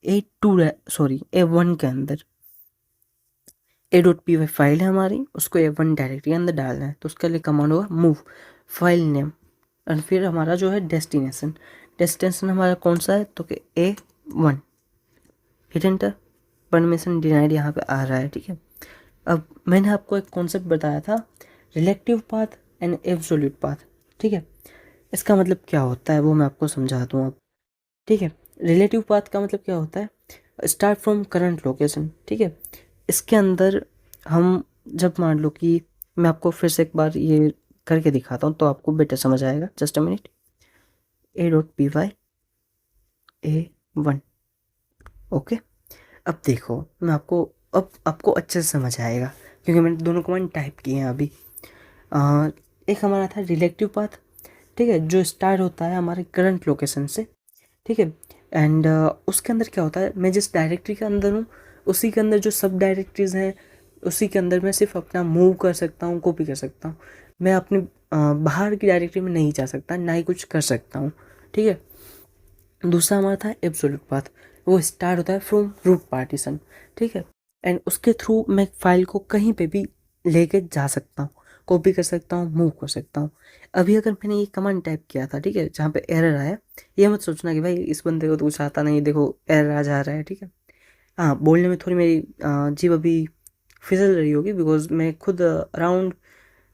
A2, सॉरी A1 के अंदर। a.py फाइल है हमारी, उसको A1 डायरेक्टरी के अंदर डालना है, तो उसके लिए कमांड होगा मूव फाइल नेम, और फिर हमारा जो है डेस्टिनेशन हमारा कौन सा है, तो कि A1, hit enter, permission denied यहाँ पे आ रहा है, ठीक है। अब मैंने आपको एक कॉन्सेप्ट बताया था, relative path and absolute path, ठीक है। इसका मतलब क्या होता है वो मैं आपको समझा दूँ अब, ठीक है। रिलेटिव पाथ का मतलब क्या होता है, स्टार्ट फ्रॉम करंट लोकेशन, ठीक है। इसके अंदर हम जब मान लो कि, मैं आपको फिर से एक बार ये करके दिखाता हूँ तो आपको बेटर समझ आएगा, just a minute. a.py A1, okay. अब देखो मैं आपको, अब आपको अच्छे से समझ आएगा क्योंकि मैंने दोनों कमांड टाइप किए हैं अभी। एक हमारा था रिलेटिव पाथ, ठीक है, जो स्टार्ट होता है हमारे करंट लोकेशन से, ठीक है। एंड उसके अंदर क्या होता है, मैं जिस डायरेक्टरी के अंदर हूँ उसी के अंदर जो सब डायरेक्टरीज हैं उसी के अंदर मैं सिर्फ अपना मूव कर सकता हूँ, कॉपी कर सकता हूँ। मैं अपने बाहर की डायरेक्टरी में नहीं जा सकता, ना ही कुछ कर सकता हूँ, ठीक है। दूसरा हमारा था एब्सोल्यूट पाथ, वो स्टार्ट होता है फ्रॉम रूट पार्टीशन, ठीक है। एंड उसके थ्रू मैं फाइल को कहीं पे भी लेके जा सकता हूँ, कॉपी कर सकता हूँ, मूव कर सकता हूँ। अभी अगर मैंने ये कमांड टाइप किया था, ठीक है, जहाँ पे एरर आया, ये मत सोचना कि भाई इस बंदे को तो कुछ आता नहीं, देखो एरर आ जा रहा है, ठीक है। हाँ, बोलने में थोड़ी मेरी जीभ अभी फिसल रही होगी, बिकॉज मैं खुद अराउंड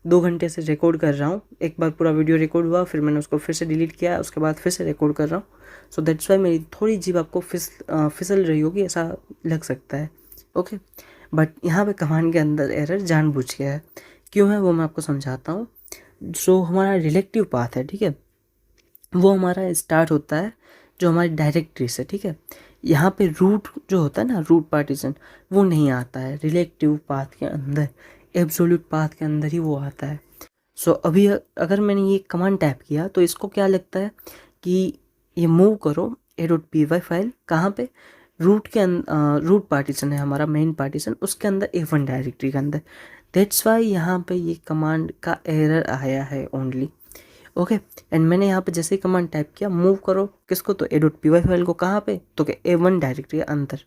2 घंटे से रिकॉर्ड कर रहा हूँ। एक बार पूरा वीडियो रिकॉर्ड हुआ, फिर मैंने उसको फिर से डिलीट किया, उसके बाद फिर से रिकॉर्ड कर रहा हूँ। सो दैट्स वाई मेरी थोड़ी जीभ आपको फिसल रही होगी, ऐसा लग सकता है, ओके। बट यहाँ पे कमांड के अंदर एरर जानबूझ के है, क्यों है वो मैं आपको समझाता हूँ। जो हमारा रिलेटिव पाथ है, ठीक है, वो हमारा स्टार्ट होता है जो हमारी डायरेक्टरी से, ठीक है। यहाँ पे रूट जो होता है ना, रूट पार्टीशन, वो नहीं आता है रिलेटिव पाथ के अंदर, एब्सोल्यूट पाथ के अंदर ही वो आता है। सो अभी अगर मैंने ये कमांड टाइप किया तो इसको क्या लगता है कि ये मूव करो a.py फाइल कहाँ पे, रूट के रूट पार्टीशन है हमारा, मेन पार्टीशन, उसके अंदर A1 डायरेक्टरी के अंदर। दैट्स वाई यहाँ पे ये कमांड का एरर आया है ओनली, ओके। एंड मैंने यहाँ पे जैसे ही कमांड टाइप किया मूव करो किसको, तो a.py फाइल को कहाँ पे, तो कि A1 डायरेक्टरी के अंदर,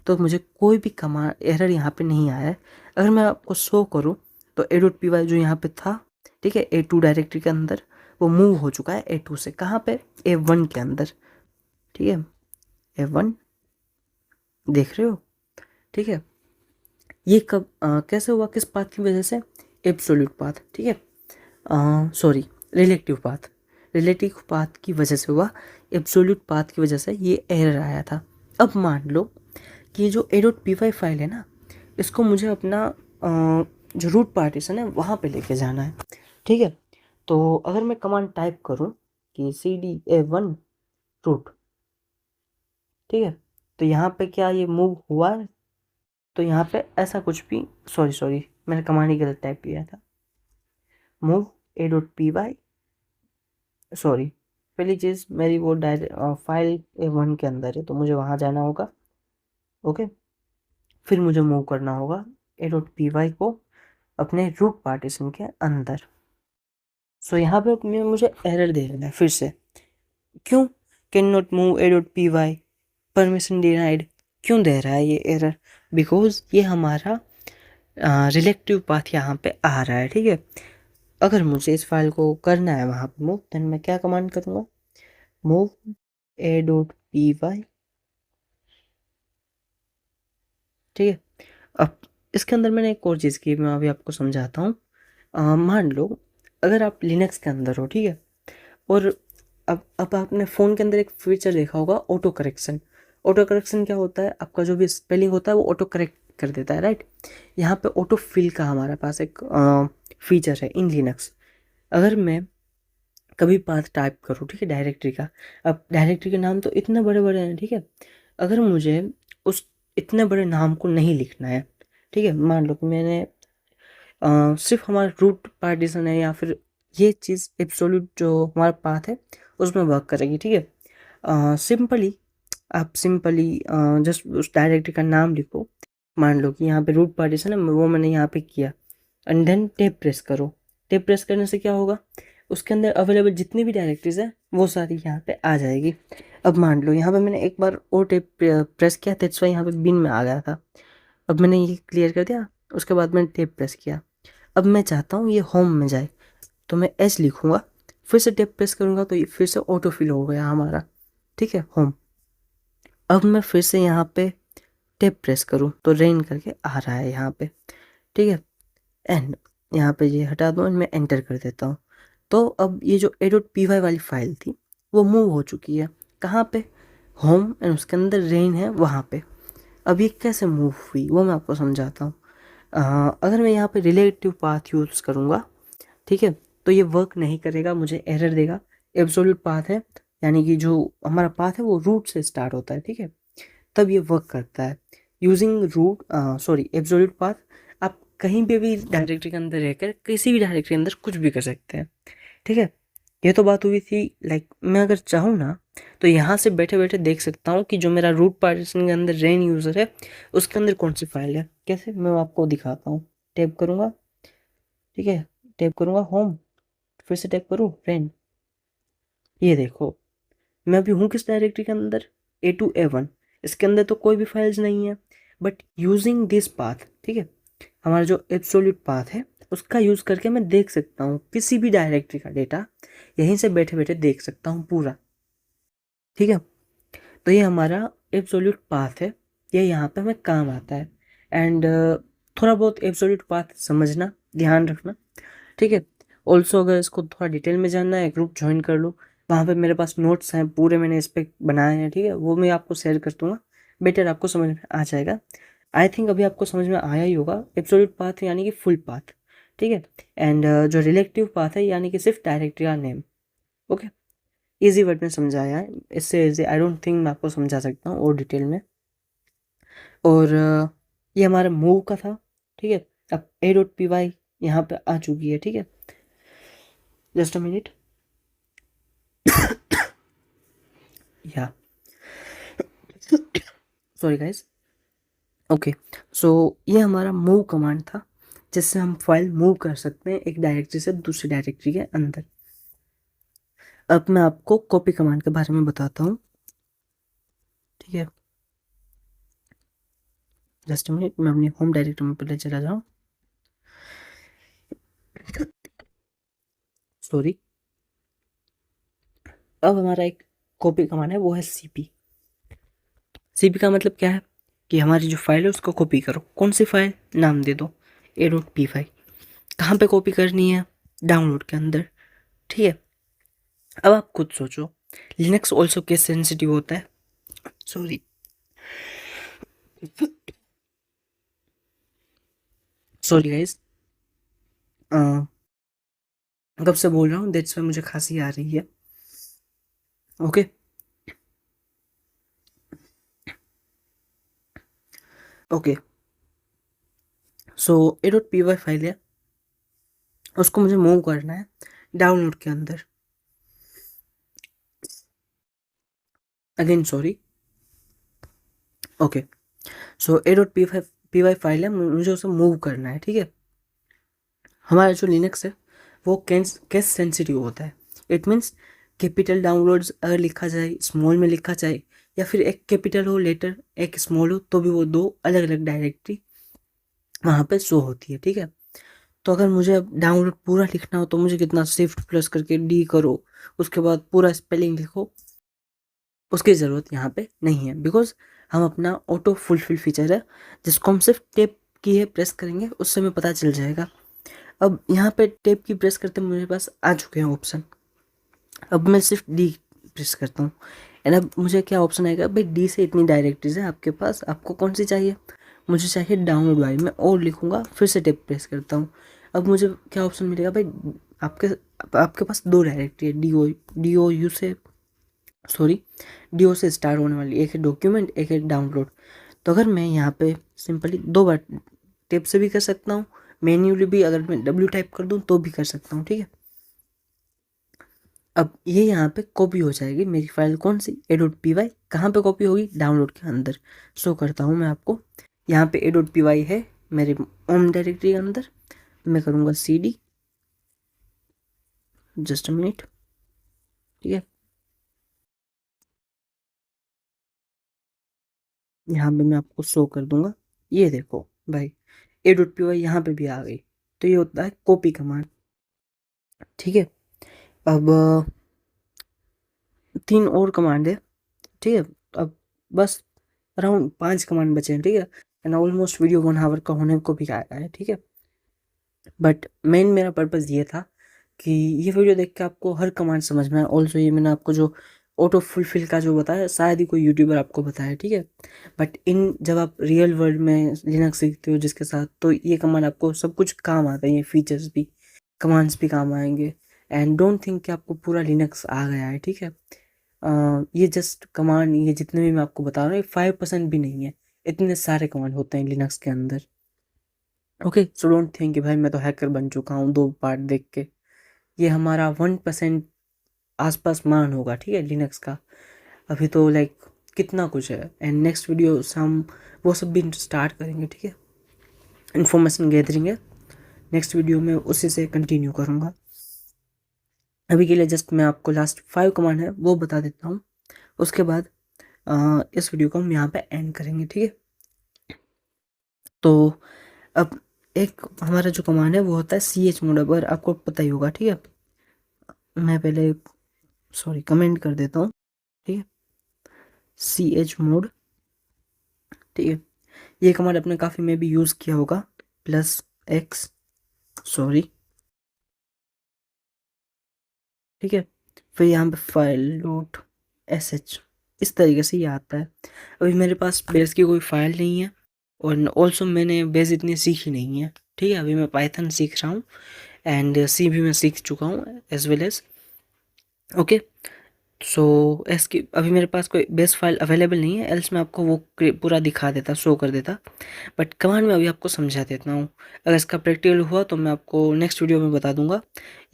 तो मुझे कोई भी कमांड एरर यहाँ पे नहीं आया है। अगर मैं आपको शो करूँ तो a.py जो यहाँ पे था, ठीक है, A2 डायरेक्टरी के अंदर, वो मूव हो चुका है A2 से कहाँ पे, A1 के अंदर, ठीक है। A1 देख रहे हो, ठीक है। ये कब कैसे हुआ, किस पाथ की वजह से, एब्सोल्यूट पाथ, ठीक है, sorry relative path, relative path की वजह से हुआ, एब्सोल्यूट पाथ की वजह से ये एरर आया था। अब मान लो कि जो a.py फाइल है ना, इसको मुझे अपना जो रूट पार्टीशन है वहाँ पे लेके जाना है, ठीक है। तो अगर मैं कमांड टाइप करूँ कि cd A1 रूट, ठीक है, तो यहाँ पे क्या ये मूव हुआ है, तो यहाँ पे ऐसा कुछ भी, सॉरी मैंने कमांड ही गलत टाइप किया था, मूव a.py सॉरी, पहली चीज़ मेरी वो फाइल A1 के अंदर है, तो मुझे वहाँ जाना होगा। ओके, फिर मुझे मूव करना होगा a.py को अपने रूट पार्टीशन के अंदर। सो यहाँ पे मुझे एरर दे रहा है फिर से। क्यों? Can not move a.py, permission denied, क्यों दे रहा है ये एरर? बिकॉज ये हमारा रिलेटिव पाथ यहाँ पे आ रहा है, ठीक है। अगर मुझे इस फाइल को करना है वहाँ पे मूव, देन मैं क्या कमांड करूँगा? मूव a.py, ठीक है। अब इसके अंदर मैंने एक और चीज़ की, मैं अभी आपको समझाता हूँ। मान लो अगर आप लिनक्स के अंदर हो, ठीक है, और अब आपने फ़ोन के अंदर एक फीचर देखा होगा, ऑटो करेक्शन। ऑटो करेक्शन क्या होता है? आपका जो भी स्पेलिंग होता है वो ऑटो करेक्ट कर देता है, राइट। यहाँ पे ऑटो फिल का हमारे पास एक फीचर है इन लिनक्स। अगर मैं कभी पाथ टाइप करूँ, ठीक है, डायरेक्टरी का, अब डायरेक्टरी के नाम तो इतने बड़े बड़े हैं, ठीक है। अगर मुझे उस इतने बड़े नाम को नहीं लिखना है, ठीक है, मान लो कि मैंने सिर्फ हमारा रूट पार्टीशन है, या फिर ये चीज़ एब्सोल्यूट जो हमारा पाथ है उसमें वर्क करेगी, ठीक है। सिंपली आप सिंपली जस्ट उस डायरेक्टरी का नाम लिखो। मान लो कि यहाँ पे रूट पार्टीशन है, वो मैंने यहाँ पे किया, एंड देन टैब प्रेस करो। टैब प्रेस करने से क्या होगा? उसके अंदर अवेलेबल जितनी भी डायरेक्टरीज है वो सारी यहाँ पे आ जाएगी। अब मान लो यहाँ पे मैंने एक बार और टैब प्रेस किया, दैट्स वाई यहाँ पे बिन में आ गया था। अब मैंने ये क्लियर कर दिया, उसके बाद मैंने टैब प्रेस किया। अब मैं चाहता हूँ ये होम में जाए, तो मैं एच लिखूँगा, फिर से टैब प्रेस करूँगा तो ये फिर से ऑटो फिल हो गया हमारा, ठीक है, होम। अब मैं फिर से यहाँ पे टैब प्रेस करूँ तो रेन करके आ रहा है यहाँ पे, ठीक है। एंड यहाँ पे ये हटा दो, मैं एंटर कर देता हूँ। तो अब ये जो a.py वाली फाइल थी वो मूव हो चुकी है। कहाँ पे? होम, एंड उसके अंदर रेन है वहाँ पे। अब ये कैसे मूव हुई वो मैं आपको समझाता हूँ। अगर मैं यहाँ पे रिलेटिव पाथ यूज़ करूँगा, ठीक है, तो ये वर्क नहीं करेगा, मुझे एरर देगा। एब्सोल्यूट पाथ है, यानी कि जो हमारा पाथ है वो रूट से स्टार्ट होता है, ठीक है, तब ये वर्क करता है। Using root sorry absolute path, आप कहीं पे भी डायरेक्टरी के अंदर रहकर किसी भी डायरेक्टरी के अंदर कुछ भी कर सकते हैं, ठीक है। ये तो बात हुई थी, लाइक मैं अगर चाहूँ ना तो यहाँ से बैठे बैठे देख सकता हूँ कि जो मेरा रूट पार्टीशन के अंदर रेन यूज़र है उसके अंदर कौन सी फाइल है। कैसे? मैं आपको दिखाता हूँ। टैप करूँगा, ठीक है, टैप करूँगा होम, फिर से टैप करूँ रेन। ये देखो मैं अभी हूँ किस डायरेक्टरी के अंदर? A2A1। इसके अंदर तो कोई भी फाइल्स नहीं है, बट यूजिंग दिस पाथ, ठीक है, हमारा जो एब्सोल्यूट पाथ है उसका यूज़ करके मैं देख सकता हूँ किसी भी डायरेक्टरी का डेटा, यहीं से बैठे बैठे देख सकता हूँ पूरा, ठीक है। तो ये हमारा एब्सोल्यूट पाथ है, ये यहाँ पे हमें काम आता है। एंड थोड़ा बहुत एब्सोल्यूट पाथ समझना, ध्यान रखना, ठीक है। ऑल्सो अगर इसको थोड़ा डिटेल में जानना है, ग्रुप ज्वाइन कर लो, वहाँ पे मेरे पास नोट्स हैं पूरे, मैंने इस पर बनाए हैं, ठीक है, वो मैं आपको शेयर कर दूँगा, बेटर आपको समझ में आ जाएगा। आई थिंक अभी आपको समझ में आया ही होगा। एब्सोल्यूट पाथ यानी कि फुल पाथ, ठीक है, एंड जो रिलेटिव पाथ है यानी कि सिर्फ डायरेक्टरी का नेम। ओके, इजी वर्ड में समझाया है, इससे इजी आई डोंट थिंक मैं आपको समझा सकता हूँ और डिटेल में। और ये हमारा मूव का था, ठीक है। अब a.py यहाँ पे आ चुकी है, ठीक है। जस्ट अ मिनट, या सॉरी गाइस। ओके, सो ये हमारा मूव कमांड था, जिससे हम फाइल मूव कर सकते हैं एक डायरेक्टरी से दूसरी डायरेक्टरी के अंदर। अब मैं आपको कॉपी कमांड के बारे में बताता हूँ, ठीक है। जस्ट अ मिनट, मैं अपनी होम डायरेक्टरी में पहले चला जाऊँ। सॉरी, अब हमारा एक कॉपी कमांड है, वो है cp। cp का मतलब क्या है? कि हमारी जो फाइल है उसको कॉपी करो। कौन सी फाइल? नाम दे दो a.py। कहाँ पे कॉपी करनी है? डाउनलोड के अंदर, ठीक है। अब आप खुद सोचो, लिनक्स ऑल्सो केस सेंसिटिव होता है। सॉरी, सॉरी गाइस, कब से बोल रहा हूँ, दैट्स वाई मुझे खांसी आ रही है। ओके, ओके, सो a.py फाइल है, उसको मुझे मूव करना है डाउनलोड के अंदर। Again sorry. ओके, सो a.py फाइल है, मुझे उसे मूव करना है, ठीक है। हमारा जो लिनक्स है वो केस सेंसिटिव होता है। इट मीन्स कैपिटल डाउनलोड्स अगर लिखा जाए, स्मॉल में लिखा जाए, या फिर एक कैपिटल हो लेटर एक स्मॉल हो, तो भी वो दो अलग अलग डायरेक्टरी वहाँ पे शो होती है, ठीक है। तो अगर मुझे अब डाउनलोड पूरा लिखना हो तो मुझे कितना शिफ्ट प्लस करके डी करो, उसके बाद पूरा स्पेलिंग लिखो, उसकी ज़रूरत यहाँ पे नहीं है, बिकॉज हम अपना ऑटो फुलफिल फीचर है जिसको हम सिर्फ टेप की है प्रेस करेंगे, उससे हमें पता चल जाएगा। अब यहाँ पे टेप की प्रेस करते मेरे पास आ चुके हैं ऑप्शन। अब मैं सिर्फ डी प्रेस करता हूँ, एंड अब मुझे क्या ऑप्शन आएगा, भाई डी से इतनी डायरेक्टरीज है आपके पास, आपको कौन सी चाहिए। मुझे चाहिए डाउनलोड वाली, मैं और लिखूँगा, फिर से टेप प्रेस करता हूँ। अब मुझे क्या ऑप्शन मिलेगा, भाई आपके आपके पास दो डायरेक्टरी है, डी ओ यू से, सॉरी, डी ओ से स्टार्ट होने वाली, एक है डॉक्यूमेंट, एक है डाउनलोड। तो अगर मैं यहाँ पे सिंपली दो बार टेप से भी कर सकता हूँ, मैन्युअली भी अगर मैं डब्ल्यू टाइप कर दूँ तो भी कर सकता हूँ, ठीक है। अब ये यहाँ पे कॉपी हो जाएगी मेरी फाइल, कौन सी, a.py। कहाँ पे कॉपी होगी, डाउनलोड के अंदर। शो करता हूँ मैं आपको, यहाँ पे a.py है मेरे होम डायरेक्टरी के अंदर। मैं करूँगा cd, जस्ट अ मिनट, ठीक है। यहाँ पे मैं आपको शो कर दूंगा, ये देखो भाई a.py यहाँ पे भी आ गई। तो ये होता है कॉपी कमांड, ठीक है। अब तीन और कमांड है, ठीक है। अब बस अराउंड 5 कमांड बचे हैं, ठीक है। एंड ऑलमोस्ट वीडियो 1 आवर का होने को भी आया है, ठीक है। बट मेन मेरा पर्पज़ ये था कि ये वीडियो देख के आपको हर कमांड समझ में आए। ऑल्सो ये मैंने आपको जो ऑटो फुलफिल का जो बताया, शायद ही कोई यूट्यूबर आपको बताया, ठीक है। बट इन जब आप रियल वर्ल्ड में लिनक्स सीखते हो जिसके साथ, तो ये कमांड आपको सब कुछ काम आता है, ये फीचर्स भी, कमांड्स भी काम आएंगे। एंड डोंट थिंक कि आपको पूरा लिनक्स आ गया है, ठीक है। ये जस्ट कमांड, ये जितने भी मैं आपको बता रहा हूँ, 5% भी नहीं है, इतने सारे कमांड होते हैं लिनक्स के अंदर। ओके, सो डोंट थिंक कि भाई मैं तो हैकर बन चुका हूँ 2 पार्ट देख के। ये हमारा 1% आसपास मान होगा, ठीक है, लिनक्स का। अभी तो लाइक कितना कुछ है, एंड नेक्स्ट वीडियो से हम वो सब भी स्टार्ट करेंगे, ठीक है। इन्फॉर्मेशन गैदरिंग है, नेक्स्ट वीडियो में उसी से कंटिन्यू करूँगा। अभी के लिए जस्ट मैं आपको लास्ट 5 कमांड है वो बता देता हूँ, उसके बाद इस वीडियो को हम यहाँ पे एंड करेंगे, ठीक है। तो अब एक हमारा जो कमांड है वो होता है ch मोड, अगर आपको पता ही होगा, ठीक है। मैं पहले सॉरी कमेंट कर देता हूँ, ठीक है, ch मोड, ठीक है। ये कमांड अपने काफ़ी में भी यूज़ किया होगा, +x, सॉरी, ठीक है। फिर यहाँ पे फाइल डॉट sh, इस तरीके से ये आता है। अभी मेरे पास बेस की कोई फाइल नहीं है, और ऑल्सो मैंने बेस इतनी सीखी नहीं है, ठीक है। अभी मैं पाइथन सीख रहा हूँ, एंड सी भी मैं सीख चुका हूँ एज वेल एज। ओके, सो इसकी अभी मेरे पास कोई बेस फाइल अवेलेबल नहीं है, एल्स मैं आपको वो पूरा दिखा देता, शो कर देता। बट कमांड में अभी आपको समझा देता हूँ, अगर इसका प्रैक्टिकल हुआ तो मैं आपको नेक्स्ट वीडियो में बता दूंगा,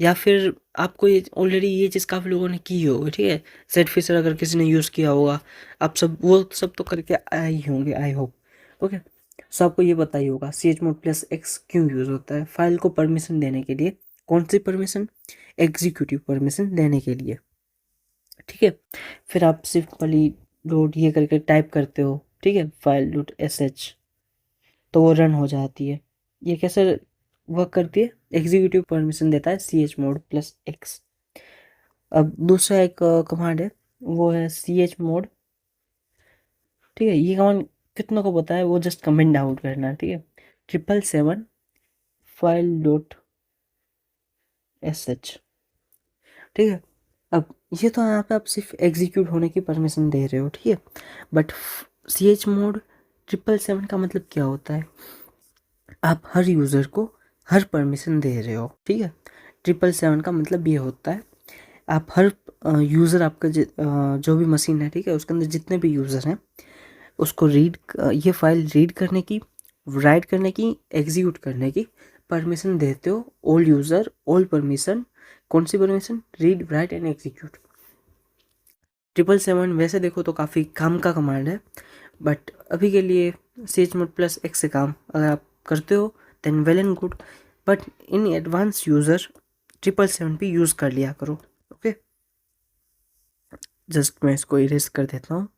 या फिर आपको ये ऑलरेडी ये चीज़ काफ़ी लोगों ने की होगी, ठीक है। सेट फीचर अगर किसी ने यूज़ किया होगा, आप सब वो सब तो करके आए ही होंगे, आई होप। ओके, सो आपको ये पता ही होगा chmod +x क्यों यूज़ होता है, फाइल को परमिशन देने के लिए। कौन सी परमिशन, एग्जीक्यूटिव परमिशन देने के लिए, ठीक है। फिर आप सिंपली डॉट ये करके टाइप करते हो, ठीक है, फाइल डॉट sh, तो वो रन हो जाती है। ये कैसे वर्क करती है, एग्जीक्यूटिव परमिशन देता है chmod +x। अब दूसरा एक कमांड है, वो है chmod, ठीक है। ये कमांड कितनों को पता है, वो जस्ट कमेंट आउट करना है, ठीक है, 777 फाइल डॉट sh, ठीक है। अब ये तो यहाँ पे आप सिर्फ एग्जीक्यूट होने की परमिशन दे रहे हो, ठीक है। बट chmod 777 का मतलब क्या होता है, आप हर यूज़र को हर परमिशन दे रहे हो, ठीक है। 777 का मतलब ये होता है, आप हर यूज़र, आपका जो भी मशीन है, ठीक है, उसके अंदर जितने भी यूज़र हैं उसको ये फाइल रीड करने की, राइट करने की, एग्जीक्यूट करने की परमिशन देते हो। ऑल यूज़र ऑल परमिशन, कौन सी permission, read write and execute. 777 वैसे देखो तो काफ़ी काम का कमांड है, बट अभी के लिए chmod प्लस x से काम अगर आप करते हो then well and good, but in advance user 777 भी यूज़ कर लिया करो। ओके, जस्ट मैं इसको इरेज कर देता हूँ।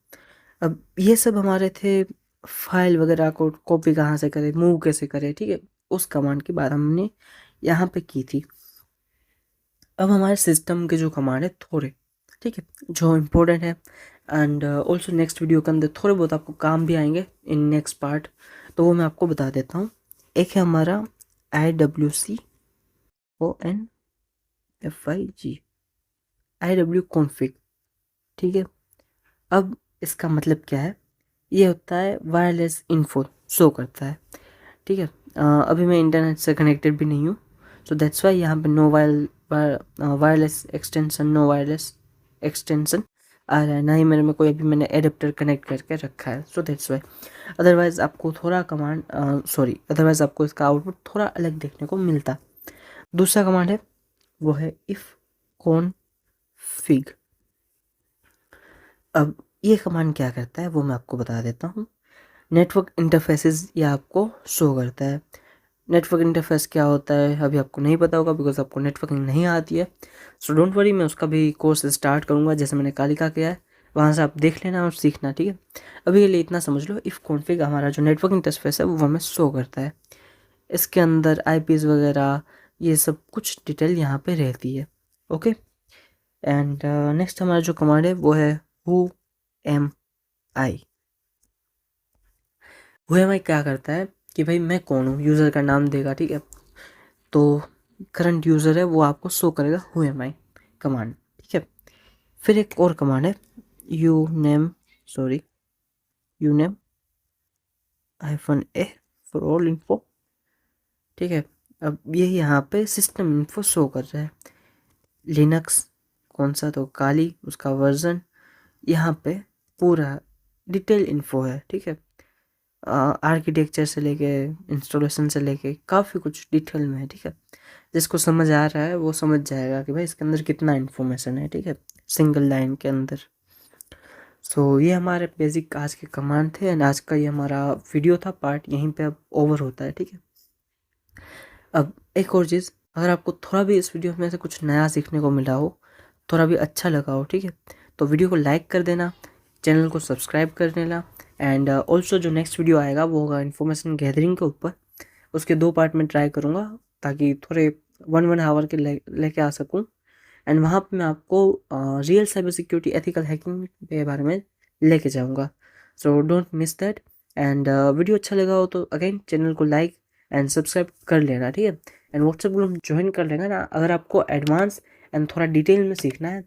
अब ये सब हमारे थे फाइल वगैरह को कॉपी कहाँ से करें, मूव कैसे करें, ठीक है, उस कमांड की बात हमने यहाँ पे की थी। अब हमारे सिस्टम के जो कमांड है थोड़े, ठीक है, जो इम्पोर्टेंट है एंड ऑल्सो नेक्स्ट वीडियो के अंदर थोड़े बहुत आपको काम भी आएंगे इन नेक्स्ट पार्ट, तो वो मैं आपको बता देता हूँ। एक है हमारा iwconfig, ठीक है। अब इसका मतलब क्या है, ये होता है वायरलेस इन्फो शो करता है, ठीक है। अभी मैं इंटरनेट से कनेक्टेड भी नहीं हूँ, सो दैट्स वाई यहाँ पे नो वायरलेस एक्सटेंशन आ रहा है, ना ही मेरे में कोई अभी मैंने एडेप्टर कनेक्ट करके रखा है, सो दैट्स वाई। अदरवाइज़ आपको थोड़ा अदरवाइज़ आपको इसका आउटपुट थोड़ा अलग देखने को मिलता। दूसरा कमांड है वो है इफ config। अब ये कमांड क्या करता है वो मैं आपको बता देता हूँ। नेटवर्क इंटरफेसेस ये आपको शो करता है। नेटवर्क इंटरफेस क्या होता है अभी आपको नहीं पता होगा बिकॉज आपको नेटवर्किंग नहीं आती है, सो डोंट वरी, मैं उसका भी कोर्स स्टार्ट करूँगा जैसे मैंने कालिका किया है, वहाँ से आप देख लेना और सीखना, ठीक है। अभी के लिए इतना समझ लो, इफ़ कॉन्फ़िग हमारा जो नेटवर्क इंटरफेस है वो हमें शो करता है। इसके अंदर आईपीज़ वगैरह ये सब कुछ डिटेल यहाँ पे रहती है। ओके, एंड नेक्स्ट हमारा जो कमांड है वो है who am I. Who am I क्या करता है कि भाई मैं कौन हूँ, यूज़र का नाम देगा, ठीक है। तो करंट यूज़र है वो आपको शो करेगा हु एम आई कमांड, ठीक है। फिर एक और कमांड है you name -a for all info, ठीक है। अब ये यहाँ पे सिस्टम इन्फो शो कर रहा है, लिनक्स कौन सा, तो काली, उसका वर्जन, यहाँ पे पूरा डिटेल इन्फो है, ठीक है। आर्किटेक्चर से लेके इंस्टॉलेशन से लेके काफ़ी कुछ डिटेल में है, ठीक है। जिसको समझ आ रहा है वो समझ जाएगा कि भाई इसके अंदर कितना इन्फॉर्मेशन है, ठीक है, सिंगल लाइन के अंदर। सो ये हमारे बेसिक आज के कमांड थे एंड आज का ये हमारा वीडियो था पार्ट, यहीं पे अब ओवर होता है, ठीक है। अब एक और चीज़, अगर आपको थोड़ा भी इस वीडियो में से कुछ नया सीखने को मिला हो, थोड़ा भी अच्छा लगा हो, ठीक है, तो वीडियो को लाइक कर देना, चैनल को सब्सक्राइब कर देना एंड ऑल्सो जो नेक्स्ट वीडियो आएगा वो होगा इन्फॉर्मेशन गैदरिंग के ऊपर। उसके 2 पार्ट में ट्राई करूँगा ताकि थोड़े 1 आवर के लेके आ सकूँ एंड वहाँ पे मैं आपको real cyber security ethical hacking के बारे में लेके जाऊँगा। So don't miss that and video अच्छा लगा हो तो अगेन चैनल को लाइक एंड सब्सक्राइब कर लेना, ठीक है। एंड व्हाट्सएप ग्रुप ज्वाइन कर लेना ना अगर आपको एडवांस एंड थोड़ा डिटेल में सीखना है